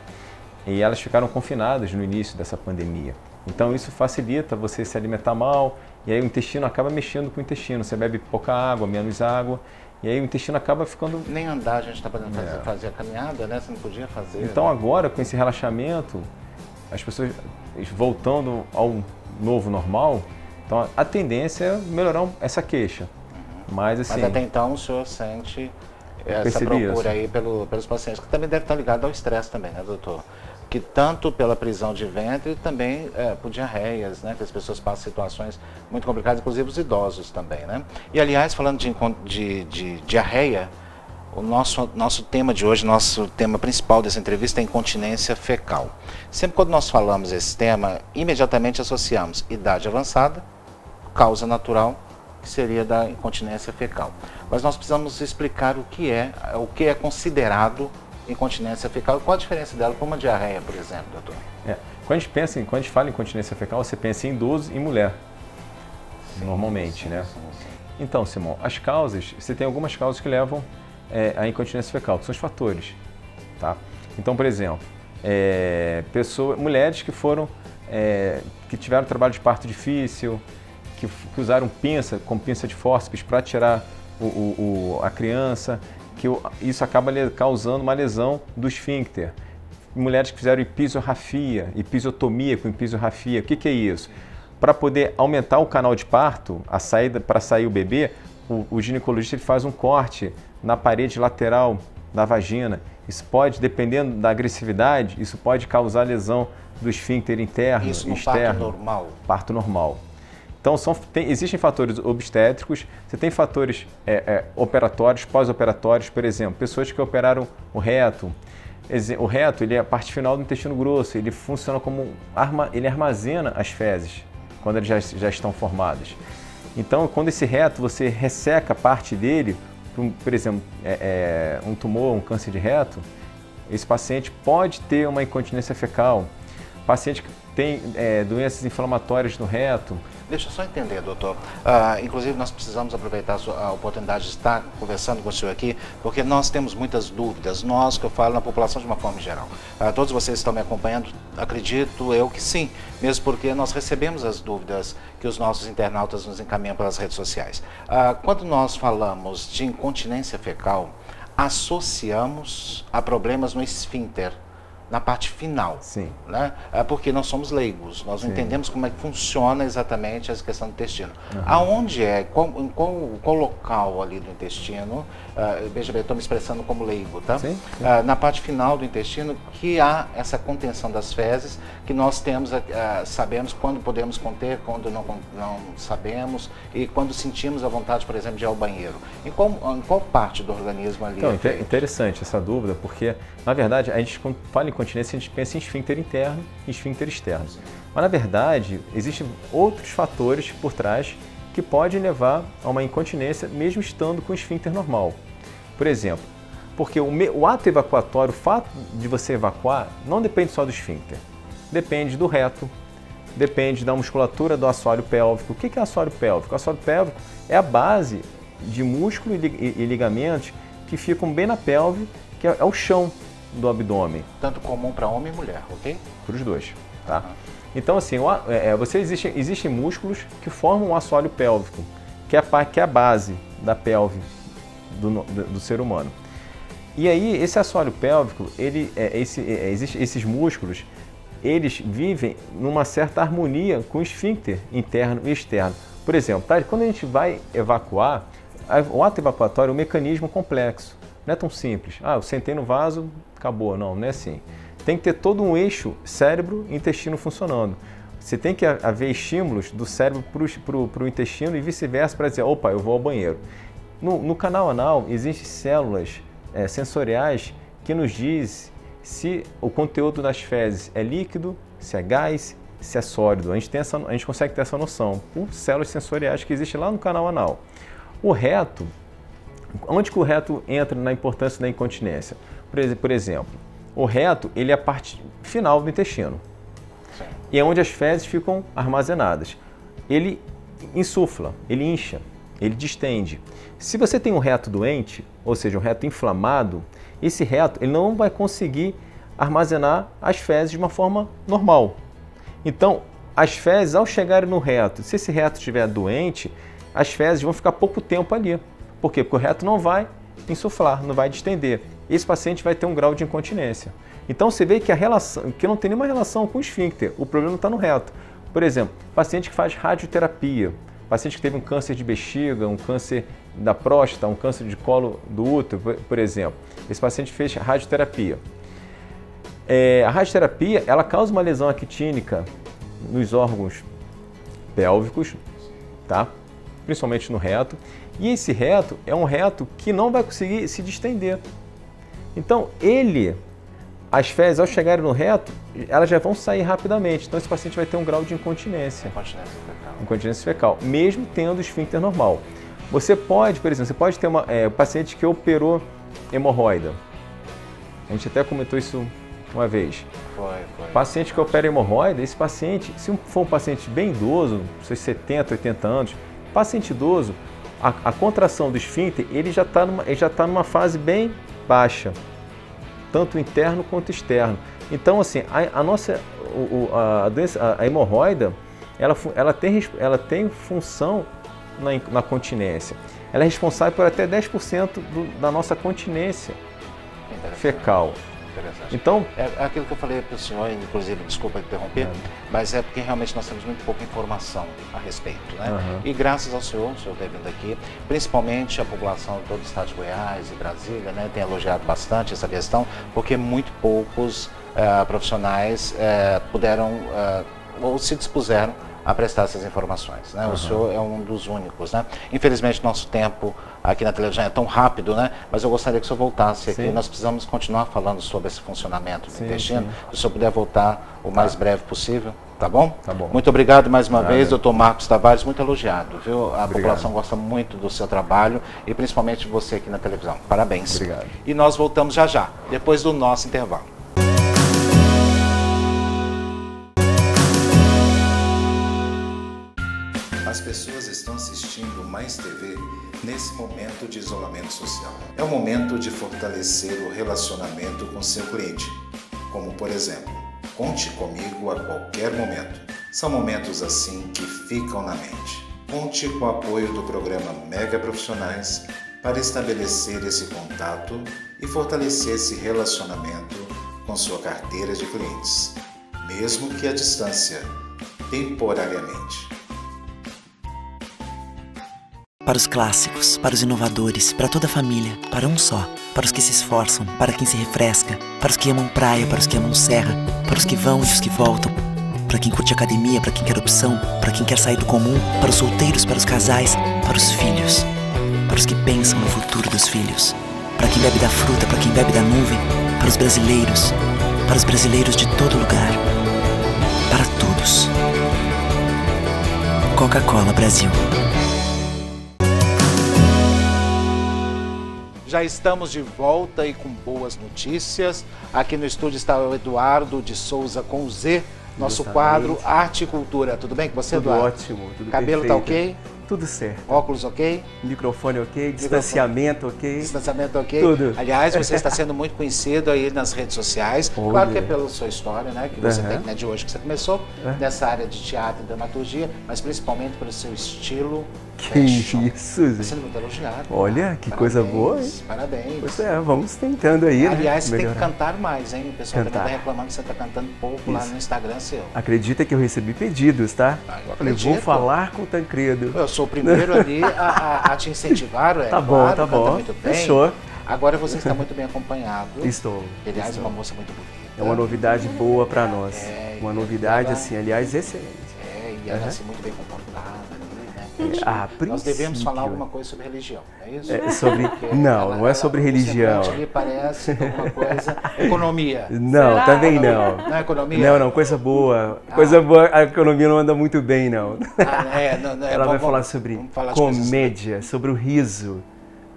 e elas ficaram confinadas no início dessa pandemia. Então isso facilita você se alimentar mal, e aí o intestino acaba mexendo com o intestino. Você bebe pouca água, menos água, e aí o intestino acaba ficando... Nem andar a gente está podendo fazer a caminhada, né? Você não podia fazer. Então agora, com esse relaxamento, as pessoas voltando ao novo normal, então a tendência é melhorar essa queixa. Mas assim... Mas até então o senhor sente essa procura aí pelos pacientes, que também deve estar ligado ao estresse também, né, doutor? Que tanto pela prisão de ventre, também por diarreias, né? Que as pessoas passam situações muito complicadas, inclusive os idosos também, né? E aliás, falando de diarreia, o nosso tema de hoje, nosso tema principal dessa entrevista é incontinência fecal. Sempre quando nós falamos esse tema, imediatamente associamos idade avançada, causa natural, que seria da incontinência fecal. Mas nós precisamos explicar o que é considerado incontinência fecal e qual a diferença dela para uma diarreia, por exemplo, doutor? Quando a gente fala em incontinência fecal, você pensa em idoso e mulher, normalmente, né? Sim. Então, Simão, as causas, você tem algumas causas que levam à incontinência fecal, que são os fatores, tá? Então, por exemplo, mulheres que que tiveram trabalho de parto difícil, que usaram pinça de fórceps para tirar a criança, que isso acaba causando uma lesão do esfíncter. Mulheres que fizeram episiotomia com episorrafia. O que é isso? Para poder aumentar o canal de parto, para sair o bebê, o ginecologista ele faz um corte na parede lateral da vagina. Isso pode, dependendo da agressividade, isso pode causar lesão do esfíncter interno e externo. Parto normal? Parto normal. Então, existem fatores obstétricos, você tem fatores operatórios, pós-operatórios, por exemplo, pessoas que operaram o reto. O reto, ele é a parte final do intestino grosso, ele funciona como ele armazena as fezes quando eles já estão formadas. Então, quando esse reto, você resseca parte dele, por exemplo, um tumor, um câncer de reto, esse paciente pode ter uma incontinência fecal. Paciente que tem doenças inflamatórias no reto. Deixa eu só entender, doutor. Inclusive, nós precisamos aproveitar a oportunidade de estar conversando com o senhor aqui, porque nós temos muitas dúvidas. Nós, que eu falo, na população de uma forma geral. Todos vocês que estão me acompanhando, acredito eu que sim, mesmo porque nós recebemos as dúvidas que os nossos internautas nos encaminham pelas redes sociais. Quando nós falamos de incontinência fecal, associamos a problemas no esfíncter, na parte final, sim, né? Porque nós somos leigos, nós não entendemos como é que funciona exatamente essa questão do intestino. Aonde em qual local ali do intestino, veja bem, eu estou me expressando como leigo, tá? Sim. Na parte final do intestino que há essa contenção das fezes, que nós temos, sabemos quando podemos conter, quando não sabemos, e quando sentimos a vontade, por exemplo, de ir ao banheiro. Em qual parte do organismo ali? Então, interessante essa dúvida, porque, na verdade, a gente, quando fala em incontinência, a gente pensa em esfíncter interno e esfíncter externo. Mas, na verdade, existem outros fatores por trás que podem levar a uma incontinência, mesmo estando com o esfíncter normal. Por exemplo, porque o ato evacuatório, o fato de você evacuar, não depende só do esfíncter. Depende do reto, depende da musculatura do assoalho pélvico. O que é assoalho pélvico? O assoalho pélvico é a base de músculo e ligamentos que ficam bem na pelve, que é o chão do abdômen. Tanto comum para homem e mulher, ok? Para os dois, tá? Então, assim, existem músculos que formam o assoalho pélvico, que é a base da pelve do ser humano. E aí, esse assoalho pélvico, esses músculos, eles vivem numa certa harmonia com o esfíncter interno e externo. Por exemplo, quando a gente vai evacuar, o ato evacuatório é um mecanismo complexo. Não é tão simples. Eu sentei no vaso, acabou. Não é assim. Tem que ter todo um eixo cérebro e intestino funcionando. Você tem que haver estímulos do cérebro para o intestino e vice-versa para dizer, opa, eu vou ao banheiro. No canal anal existem células sensoriais que nos diz se o conteúdo das fezes é líquido, se é gás, se é sólido. A gente consegue ter essa noção por células sensoriais que existem lá no canal anal. O reto, onde que o reto entra na importância da incontinência? Por exemplo, o reto ele é a parte final do intestino. Sim. E é onde as fezes ficam armazenadas. Ele insufla, ele incha, ele distende. Se você tem um reto doente, ou seja, um reto inflamado, esse reto ele não vai conseguir armazenar as fezes de uma forma normal. Então, as fezes, ao chegarem no reto, se esse reto estiver doente, as fezes vão ficar pouco tempo ali. Por quê? Porque o reto não vai insuflar, não vai distender. Esse paciente vai ter um grau de incontinência. Então você vê que a relação, que não tem nenhuma relação com o esfíncter, o problema está no reto. Por exemplo, paciente que faz radioterapia, paciente que teve um câncer de bexiga, um câncer da próstata, um câncer de colo do útero, por exemplo. Esse paciente fez radioterapia. A radioterapia, ela causa uma lesão actínica nos órgãos pélvicos, tá? Principalmente no reto. E esse reto é um reto que não vai conseguir se distender. Então, as fezes, ao chegarem no reto, elas já vão sair rapidamente. Então, esse paciente vai ter um grau de incontinência. Incontinência fecal, mesmo tendo esfíncter normal. Você pode, por exemplo, você pode ter um paciente que operou hemorroida. A gente até comentou isso uma vez. Foi. Paciente que opera hemorroida, esse paciente, se for um paciente bem idoso, seus 70, 80 anos, paciente idoso, a contração do esfíncter, ele já está numa fase bem baixa, tanto interno quanto externo. Então, assim, a doença, a hemorroida, ela tem função na continência. Ela é responsável por até 10% da nossa continência fecal. Então, é aquilo que eu falei para o senhor, inclusive, desculpa interromper, mas é porque realmente nós temos muito pouca informação a respeito, né? E graças ao senhor ter vindo aqui, principalmente a população de todo o estado de Goiás e Brasília, né, tem elogiado bastante essa questão, porque muito poucos profissionais puderam ou se dispuseram a prestar essas informações, né? O senhor é um dos únicos, né? Infelizmente, nosso tempo aqui na televisão é tão rápido, né? Mas eu gostaria que o senhor voltasse aqui. Nós precisamos continuar falando sobre esse funcionamento do intestino. Se o senhor puder voltar o mais breve possível, tá bom? Tá bom. Muito obrigado mais uma vez, doutor Marcos Tavares, muito elogiado, viu? A população gosta muito do seu trabalho e principalmente de você aqui na televisão. Parabéns. Obrigado. E nós voltamos já, depois do nosso intervalo. As pessoas estão assistindo Mais TV nesse momento de isolamento social. É o momento de fortalecer o relacionamento com seu cliente, como por exemplo, conte comigo a qualquer momento. São momentos assim que ficam na mente. Conte com o apoio do programa Mega Profissionais para estabelecer esse contato e fortalecer esse relacionamento com sua carteira de clientes, mesmo que à distância, temporariamente. Para os clássicos, para os inovadores, para toda a família, para um só. Para os que se esforçam, para quem se refresca, para os que amam praia, para os que amam serra, para os que vão e os que voltam, para quem curte academia, para quem quer opção, para quem quer sair do comum, para os solteiros, para os casais, para os filhos, para os que pensam no futuro dos filhos, para quem bebe da fruta, para quem bebe da nuvem, para os brasileiros de todo lugar, para todos. Coca-Cola Brasil. Já estamos de volta e com boas notícias. Aqui no estúdio está o Eduardo de Souza com Z, nosso quadro Arte e Cultura. Tudo bem com você, Eduardo? Tudo ótimo, tudo Cabelo perfeito. tá ok? Tudo certo. Óculos ok? Microfone ok, distanciamento ok. Distanciamento ok? Tudo. Aliás, você está sendo muito conhecido aí nas redes sociais. Olha. Claro que é pela sua história, né? Que você tem, né, de hoje que você começou nessa área de teatro e dramaturgia, mas principalmente pelo seu estilo fashion. Isso, Está sendo muito elogiado. Olha, que coisa boa, hein? Parabéns. Pois é, vamos tentando aí, Aliás, né? você tem que cantar mais, hein? O pessoal também Cantar. está reclamando que você está cantando pouco lá no Instagram seu. Acredita que eu recebi pedidos, tá? Eu Falei, vou acredito. falar com o Tancredo. Eu sou o primeiro ali a te incentivar, Tá bom, claro, tá canta bom. muito bem. Fechou. Agora você está muito bem acompanhado. Estou. Aliás, uma moça muito bonita. É uma novidade boa pra nós. Uma e novidade, ela- assim, aliás, excelente. E ela assim, muito bem comportada. Né? A Nós devemos falar princípio. alguma coisa sobre religião, não é isso? É sobre... Não é sobre religião. O semblante ali parece alguma coisa... Economia. Não, Será? também não. Não é economia? Não, coisa boa. Coisa boa, a economia não anda muito bem, não. Ela vai falar sobre vamos falar de coisas- comédia, sobre o riso.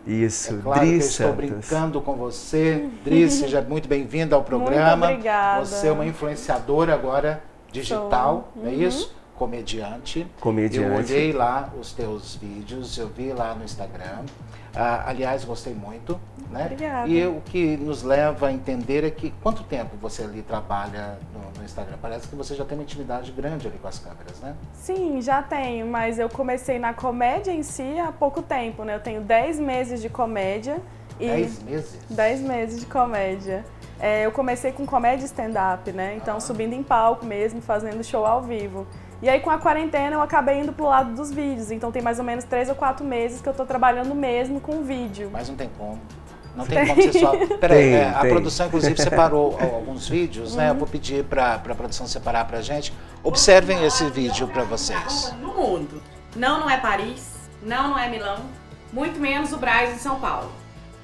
Isso, É claro que eu Dri estou Santos. brincando com você. Dri, seja muito bem-vinda ao programa. Muito obrigada. Você é uma influenciadora agora digital, não é isso? comediante. Comediante. Eu olhei lá os teus vídeos, eu vi lá no Instagram. Aliás, gostei muito, né? Obrigada. E o que nos leva a entender é que quanto tempo você ali trabalha no Instagram? Parece que você já tem uma intimidade grande ali com as câmeras, né? Sim, já tenho, mas eu comecei na comédia em si há pouco tempo, né? Eu tenho 10 meses de comédia. 10 meses? 10 meses de comédia. Eu comecei com comédia stand-up, né? Então, subindo em palco mesmo, fazendo show ao vivo. E aí, com a quarentena, eu acabei indo pro lado dos vídeos. Então, tem mais ou menos 3 ou 4 meses que eu tô trabalhando mesmo com vídeo. Mas não tem como. Não tem como você só... Peraí, a produção, inclusive, separou alguns vídeos, né? Eu vou pedir pra produção separar pra gente. Observem esse vídeo pra vocês. No mundo. Não é Paris, não é Milão, muito menos o Brás em São Paulo.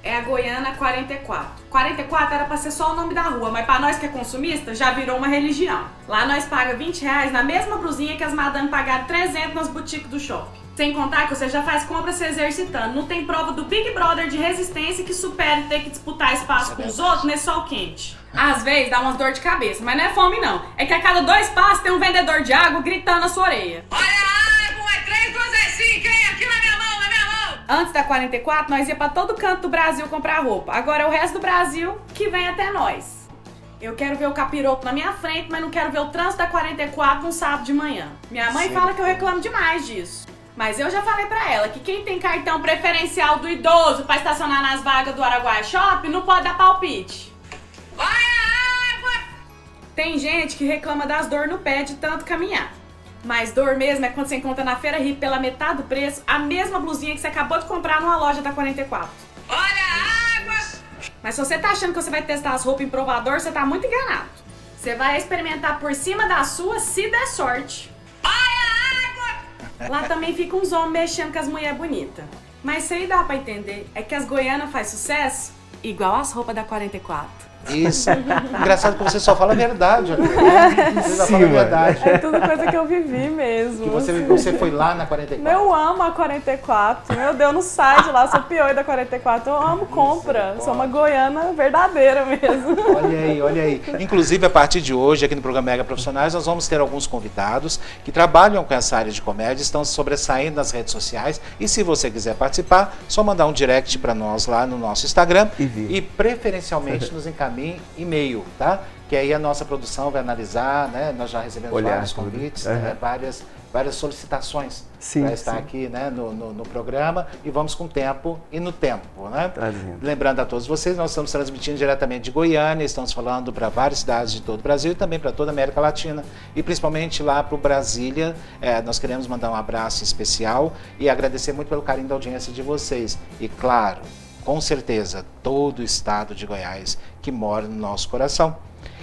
É a Goiânia 44. 44 era pra ser só o nome da rua, mas pra nós que é consumista, já virou uma religião. Lá nós paga R$20 na mesma blusinha que as madames pagaram 300 nas boutiques do shopping. Sem contar que você já faz compra se exercitando. Não tem prova do Big Brother de resistência que supere ter que disputar espaço com os outros nesse sol quente. Às vezes dá umas dor de cabeça, mas não é fome não. É que a cada 2 passos tem um vendedor de água gritando na sua orelha. Olha a água, é 3, 2, é 5, hein? Aqui na minha mão, na minha mão. Antes da 44, nós ia pra todo canto do Brasil comprar roupa. Agora é o resto do Brasil que vem até nós. Eu quero ver o capiroto na minha frente, mas não quero ver o trânsito da 44 num sábado de manhã. Minha mãe fala que eu reclamo demais disso. Mas eu já falei pra ela que quem tem cartão preferencial do idoso pra estacionar nas vagas do Araguaia Shopping não pode dar palpite. Vai a água! Tem gente que reclama das dor no pé de tanto caminhar. Mas dor mesmo é quando você encontra na Feira Hippie pela metade do preço a mesma blusinha que você acabou de comprar numa loja da 44. Olha a água! Mas se você tá achando que você vai testar as roupas em provador, você tá muito enganado. Você vai experimentar por cima da sua se der sorte. Lá também ficam uns homens mexendo com as mulheres bonitas. Mas isso aí dá pra entender. É que as goianas fazem sucesso igual as roupas da 44. Isso. Engraçado que você só fala a verdade. Você só fala a verdade. É tudo coisa que eu vivi mesmo. Que você foi lá na 44. Eu amo a 44. Meu Deus, não sai de lá. Sou pior da 44. Eu amo compra. Sou uma goiana verdadeira mesmo. Olha aí, olha aí. Inclusive, a partir de hoje, aqui no programa Mega Profissionais, nós vamos ter alguns convidados que trabalham com essa área de comédia, estão se sobressaindo nas redes sociais. E se você quiser participar, só mandar um direct para nós lá no nosso Instagram e preferencialmente nos encaminhar e-mail, tá? Que aí a nossa produção vai analisar, né? Nós já recebemos vários convites, né? várias solicitações para estar aqui, né? no programa, e vamos com o tempo e no tempo, né? Lembrando a todos vocês, nós estamos transmitindo diretamente de Goiânia, estamos falando para várias cidades de todo o Brasil e também para toda a América Latina e principalmente lá para o Brasília. Nós queremos mandar um abraço especial e agradecer muito pelo carinho da audiência de vocês e, claro, com certeza, todo o estado de Goiás que mora no nosso coração.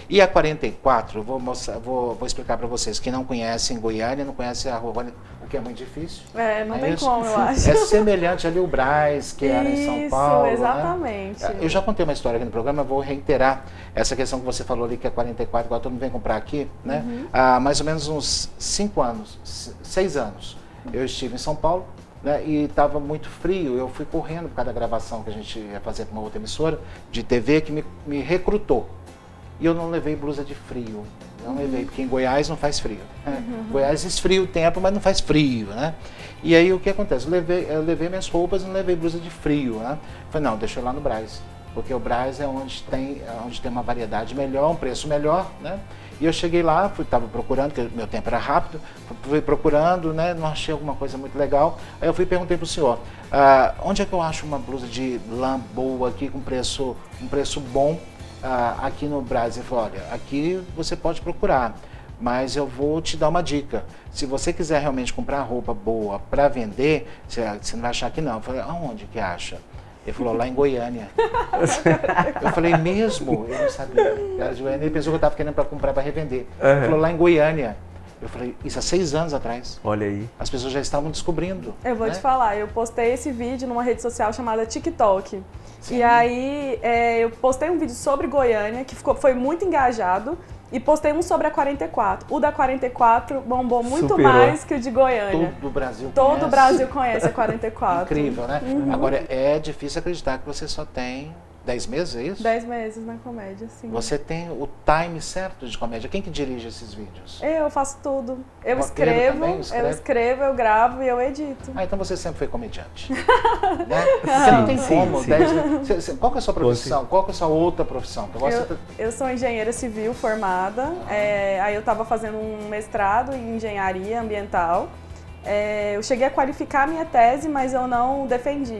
E a 44, vou explicar para vocês, que não conhecem Goiânia, não conhecem a rua, o que é muito difícil. Não tem como, eu acho. É semelhante ali o Brás, que era em São Paulo. Isso, exatamente. Né? Eu já contei uma história aqui no programa, vou reiterar essa questão que você falou ali, que é 44, agora todo mundo vem comprar aqui, né? Há mais ou menos uns 6 anos, eu estive em São Paulo, né, e estava muito frio, eu fui correndo por causa da gravação que a gente ia fazer com uma outra emissora de TV que me recrutou. E eu não levei blusa de frio, não levei, porque em Goiás não faz frio. Né? Goiás esfria o tempo, mas não faz frio, né? E aí o que acontece? Eu levei minhas roupas e não levei blusa de frio, né? Falei, não, deixa eu ir lá no Brás, porque o Brás é onde tem uma variedade melhor, um preço melhor, né? E eu cheguei lá, estava procurando, porque meu tempo era rápido, fui procurando, né, não achei alguma coisa muito legal. Aí eu perguntei para o senhor, onde é que eu acho uma blusa de lã boa aqui, com um preço bom aqui no Brasil? Ele falou, olha, aqui você pode procurar, mas eu vou te dar uma dica. Se você quiser realmente comprar roupa boa para vender, você não vai achar que não. Eu falei, aonde que acha? Ele falou, lá em Goiânia. Eu falei, mesmo? Eu não sabia. Era de Goiânia. Ele pensou que eu estava querendo para comprar para revender. Ele falou, lá em Goiânia. Eu falei, isso há 6 anos atrás. Olha aí. As pessoas já estavam descobrindo. Eu vou te falar, eu postei esse vídeo numa rede social chamada TikTok. Sim. E aí eu postei um vídeo sobre Goiânia, que foi muito engajado. E postei um sobre a 44. O da 44 bombou muito mais que o de Goiânia. Todo o Brasil conhece. Todo o Brasil conhece a 44. Incrível, né? Agora, é difícil acreditar que você só tem 10 meses, é isso? 10 meses na comédia, sim. Você tem o time certo de comédia. Quem que dirige esses vídeos? Eu faço tudo. Eu Roteiro escrevo, eu gravo e eu edito. Ah, então você sempre foi comediante. Né? Porque não tem como. 10 meses. Qual que é a sua profissão? Qual que é a sua outra profissão? Eu sou engenheira civil formada. Aí eu estava fazendo um mestrado em engenharia ambiental. Eu cheguei a qualificar a minha tese, mas eu não defendi.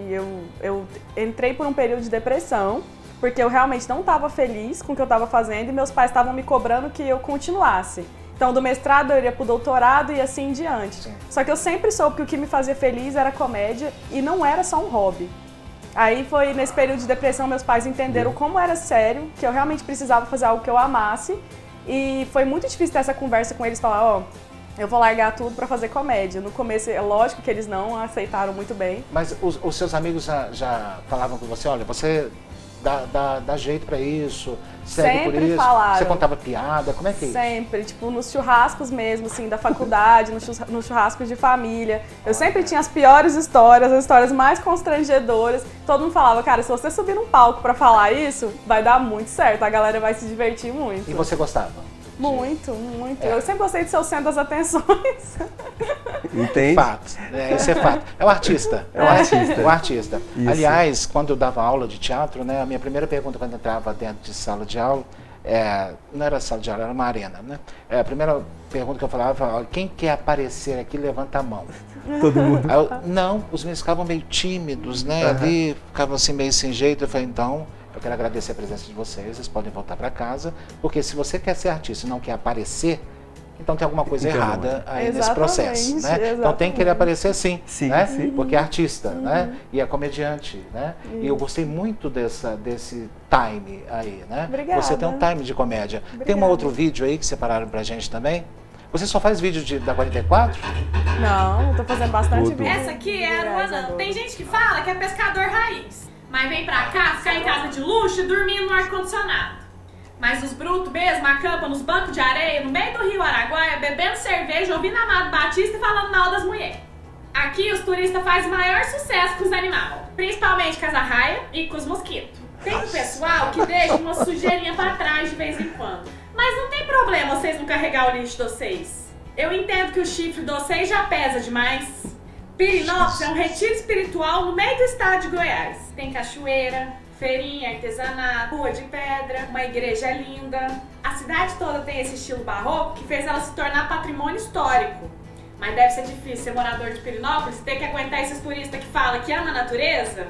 Eu entrei por um período de depressão, porque eu realmente não estava feliz com o que eu estava fazendo e meus pais estavam me cobrando que eu continuasse. Então, do mestrado eu iria para o doutorado e assim em diante. Sim. Só que eu sempre soube que o que me fazia feliz era comédia e não era só um hobby. Aí foi nesse período de depressão, meus pais entenderam como era sério, que eu realmente precisava fazer algo que eu amasse. E foi muito difícil ter essa conversa com eles, falar, eu vou largar tudo pra fazer comédia. No começo, é lógico que eles não aceitaram muito bem. Mas os seus amigos já falavam com você, olha, você dá jeito pra isso, segue por isso? Falaram. Você contava piada, como é que é isso? Sempre, tipo, nos churrascos mesmo, assim, da faculdade, nos churrascos de família. Eu sempre tinha as piores histórias, as histórias mais constrangedoras. Todo mundo falava, cara, se você subir num palco pra falar isso, vai dar muito certo, a galera vai se divertir muito. E você gostava? Muito, muito. Eu sempre gostei de ser o centro das atenções. Entende? Fato. Isso é fato. É o artista. É o artista. O artista. Isso. Aliás, quando eu dava aula de teatro, né, a minha primeira pergunta quando eu entrava dentro de sala de aula, não era sala de aula, era uma arena, né? A primeira pergunta que eu falava, quem quer aparecer aqui, levanta a mão. Todo mundo. Não, os meninos ficavam meio tímidos, né? Ali, ficavam assim meio sem jeito. Eu falei, então, eu quero agradecer a presença de vocês podem voltar para casa, porque se você quer ser artista e não quer aparecer, então tem alguma coisa errada aí nesse processo, né? Exatamente. Então tem que querer aparecer sim, né? Sim. Porque é artista, né? E é comediante, né? E eu gostei muito desse time aí, né? Obrigada. Você tem um time de comédia. Obrigada. Tem um outro vídeo aí que separaram pra gente também? Você só faz vídeo da 44? Não, eu tô fazendo bastante Tudo. vídeo. Essa aqui é a Luana. Tem gente que fala que é pescador raiz, mas vem pra cá ficar em casa de luxo e dormir no ar-condicionado. Mas os brutos mesmo acampam nos bancos de areia, no meio do rio Araguaia, bebendo cerveja, ouvindo Amado Batista e falando mal das mulheres. Aqui os turistas fazem o maior sucesso com os animais, principalmente com as arraias e com os mosquitos. Tem um pessoal que deixa uma sujeirinha pra trás de vez em quando. Mas não tem problema vocês não carregar o lixo de vocês. Eu entendo que o chifre de vocês já pesa demais. Pirinópolis é um retiro espiritual no meio do estado de Goiás. Tem cachoeira, feirinha, artesanato, rua de pedra, uma igreja linda. A cidade toda tem esse estilo barroco que fez ela se tornar patrimônio histórico. Mas deve ser difícil ser morador de Pirinópolis e ter que aguentar esses turistas que falam que ama a natureza,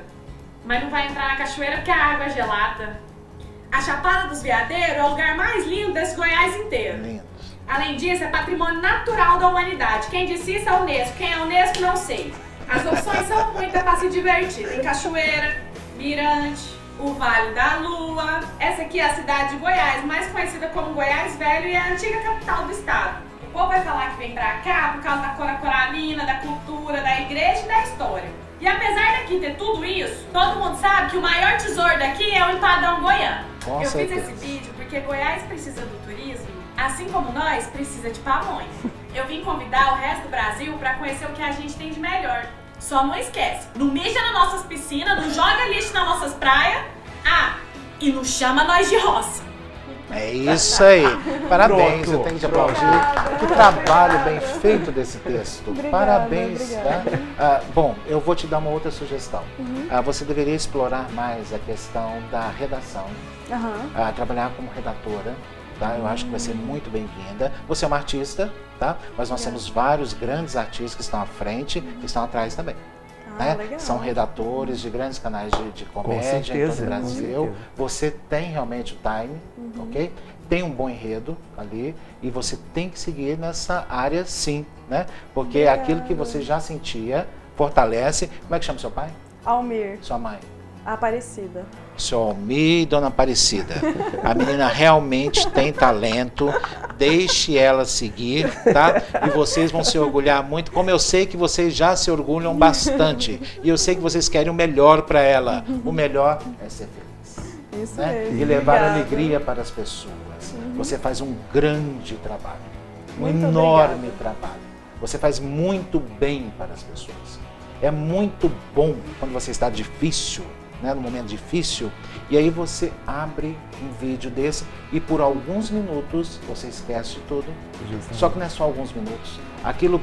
mas não vai entrar na cachoeira porque a água é gelada. A Chapada dos Veadeiros é o lugar mais lindo desse Goiás inteiro. Lindo. Além disso, é patrimônio natural da humanidade. Quem disse isso é a Unesco. Quem é a Unesco, não sei. As opções são muitas para se divertir. Tem cachoeira, mirante, o Vale da Lua. Essa aqui é a cidade de Goiás, mais conhecida como Goiás Velho, e é a antiga capital do estado. O povo vai falar que vem pra cá por causa da cora coralina, da cultura, da igreja e da história. E apesar daqui ter tudo isso, todo mundo sabe que o maior tesouro daqui é o empadão goiano. Eu fiz esse vídeo porque Goiás precisa do turismo, assim como nós precisa de pamonha. Eu vim convidar o resto do Brasil para conhecer o que a gente tem de melhor. Só não esquece, não mija nas nossas piscinas, não joga lixo nas nossas praias, e não chama nós de roça. É isso aí. Parabéns, eu tenho que aplaudir. Que trabalho bem feito desse texto. Obrigada, Parabéns. obrigada. Tá? Bom, eu vou te dar uma outra sugestão. Você deveria explorar mais a questão da redação. Trabalhar como redatora. Tá? Eu acho que vai ser muito bem-vinda. Você é uma artista, tá? Mas nós temos vários grandes artistas que estão à frente e estão atrás também. Né? São redatores de grandes canais de comédia em todo o Brasil. Você tem realmente o time, ok? Tem um bom enredo ali e você tem que seguir nessa área sim, né? Porque aquilo que você já sentia fortalece. Como é que chama seu pai? Almir. Sua mãe? Aparecida. Seu Almir e Dona Aparecida. A menina realmente tem talento. Deixe ela seguir, tá? E vocês vão se orgulhar muito, como eu sei que vocês já se orgulham bastante. E eu sei que vocês querem o melhor para ela. O melhor é ser feliz. Isso né? mesmo. E levar Obrigada. alegria para as pessoas. Você faz um grande trabalho. Um Muito enorme obrigada. trabalho. Você faz muito bem para as pessoas. É muito bom quando você está difícil, né, num momento difícil, e aí você abre um vídeo desse e por alguns minutos você esquece de tudo. Só que não é só alguns minutos. Aquilo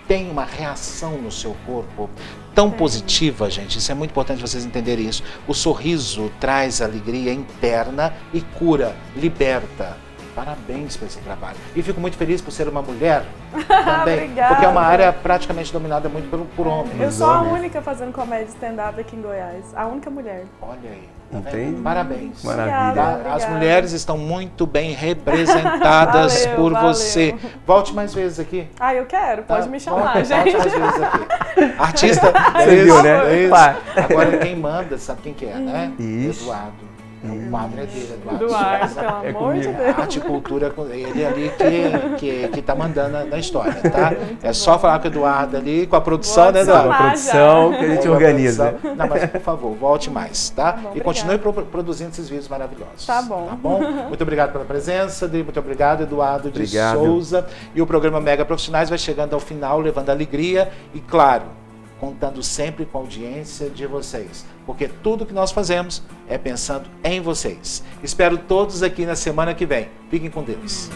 tem uma reação no seu corpo tão positiva, gente. Isso é muito importante vocês entenderem isso. O sorriso traz alegria interna e cura, liberta. Parabéns por esse trabalho. E fico muito feliz por ser uma mulher também, Obrigada. porque é uma área praticamente dominada muito por homens. Eu sou a única fazendo comédia stand-up aqui em Goiás. A única mulher. Olha aí. Não tem? Parabéns. Maravilha. Obrigada. As mulheres estão muito bem representadas por você. Volte mais vezes aqui. Ah, eu quero. Pode me chamar, Volte gente. mais vezes aqui. Artista. Você viu, né? Isso. Pá. Agora quem manda, sabe quem que é, né? Isso. Eduardo. O quadro é dele, Eduardo. Eduardo, pelo amor de comigo. Deus. Arte e cultura, ele ali que tá mandando na história, tá? É só falar com o Eduardo ali, com a produção, Vou né, Eduardo? adicionar. Produção que a gente Com a organiza. produção. Não, mas por favor, volte mais, tá? bom, E continue produzindo esses vídeos maravilhosos. Tá bom. Tá bom? Muito obrigado pela presença, muito obrigado, Eduardo de Obrigado. Souza. E o programa Mega Profissionais vai chegando ao final, levando alegria e, claro, contando sempre com a audiência de vocês, porque tudo que nós fazemos é pensando em vocês. Espero todos aqui na semana que vem. Fiquem com Deus.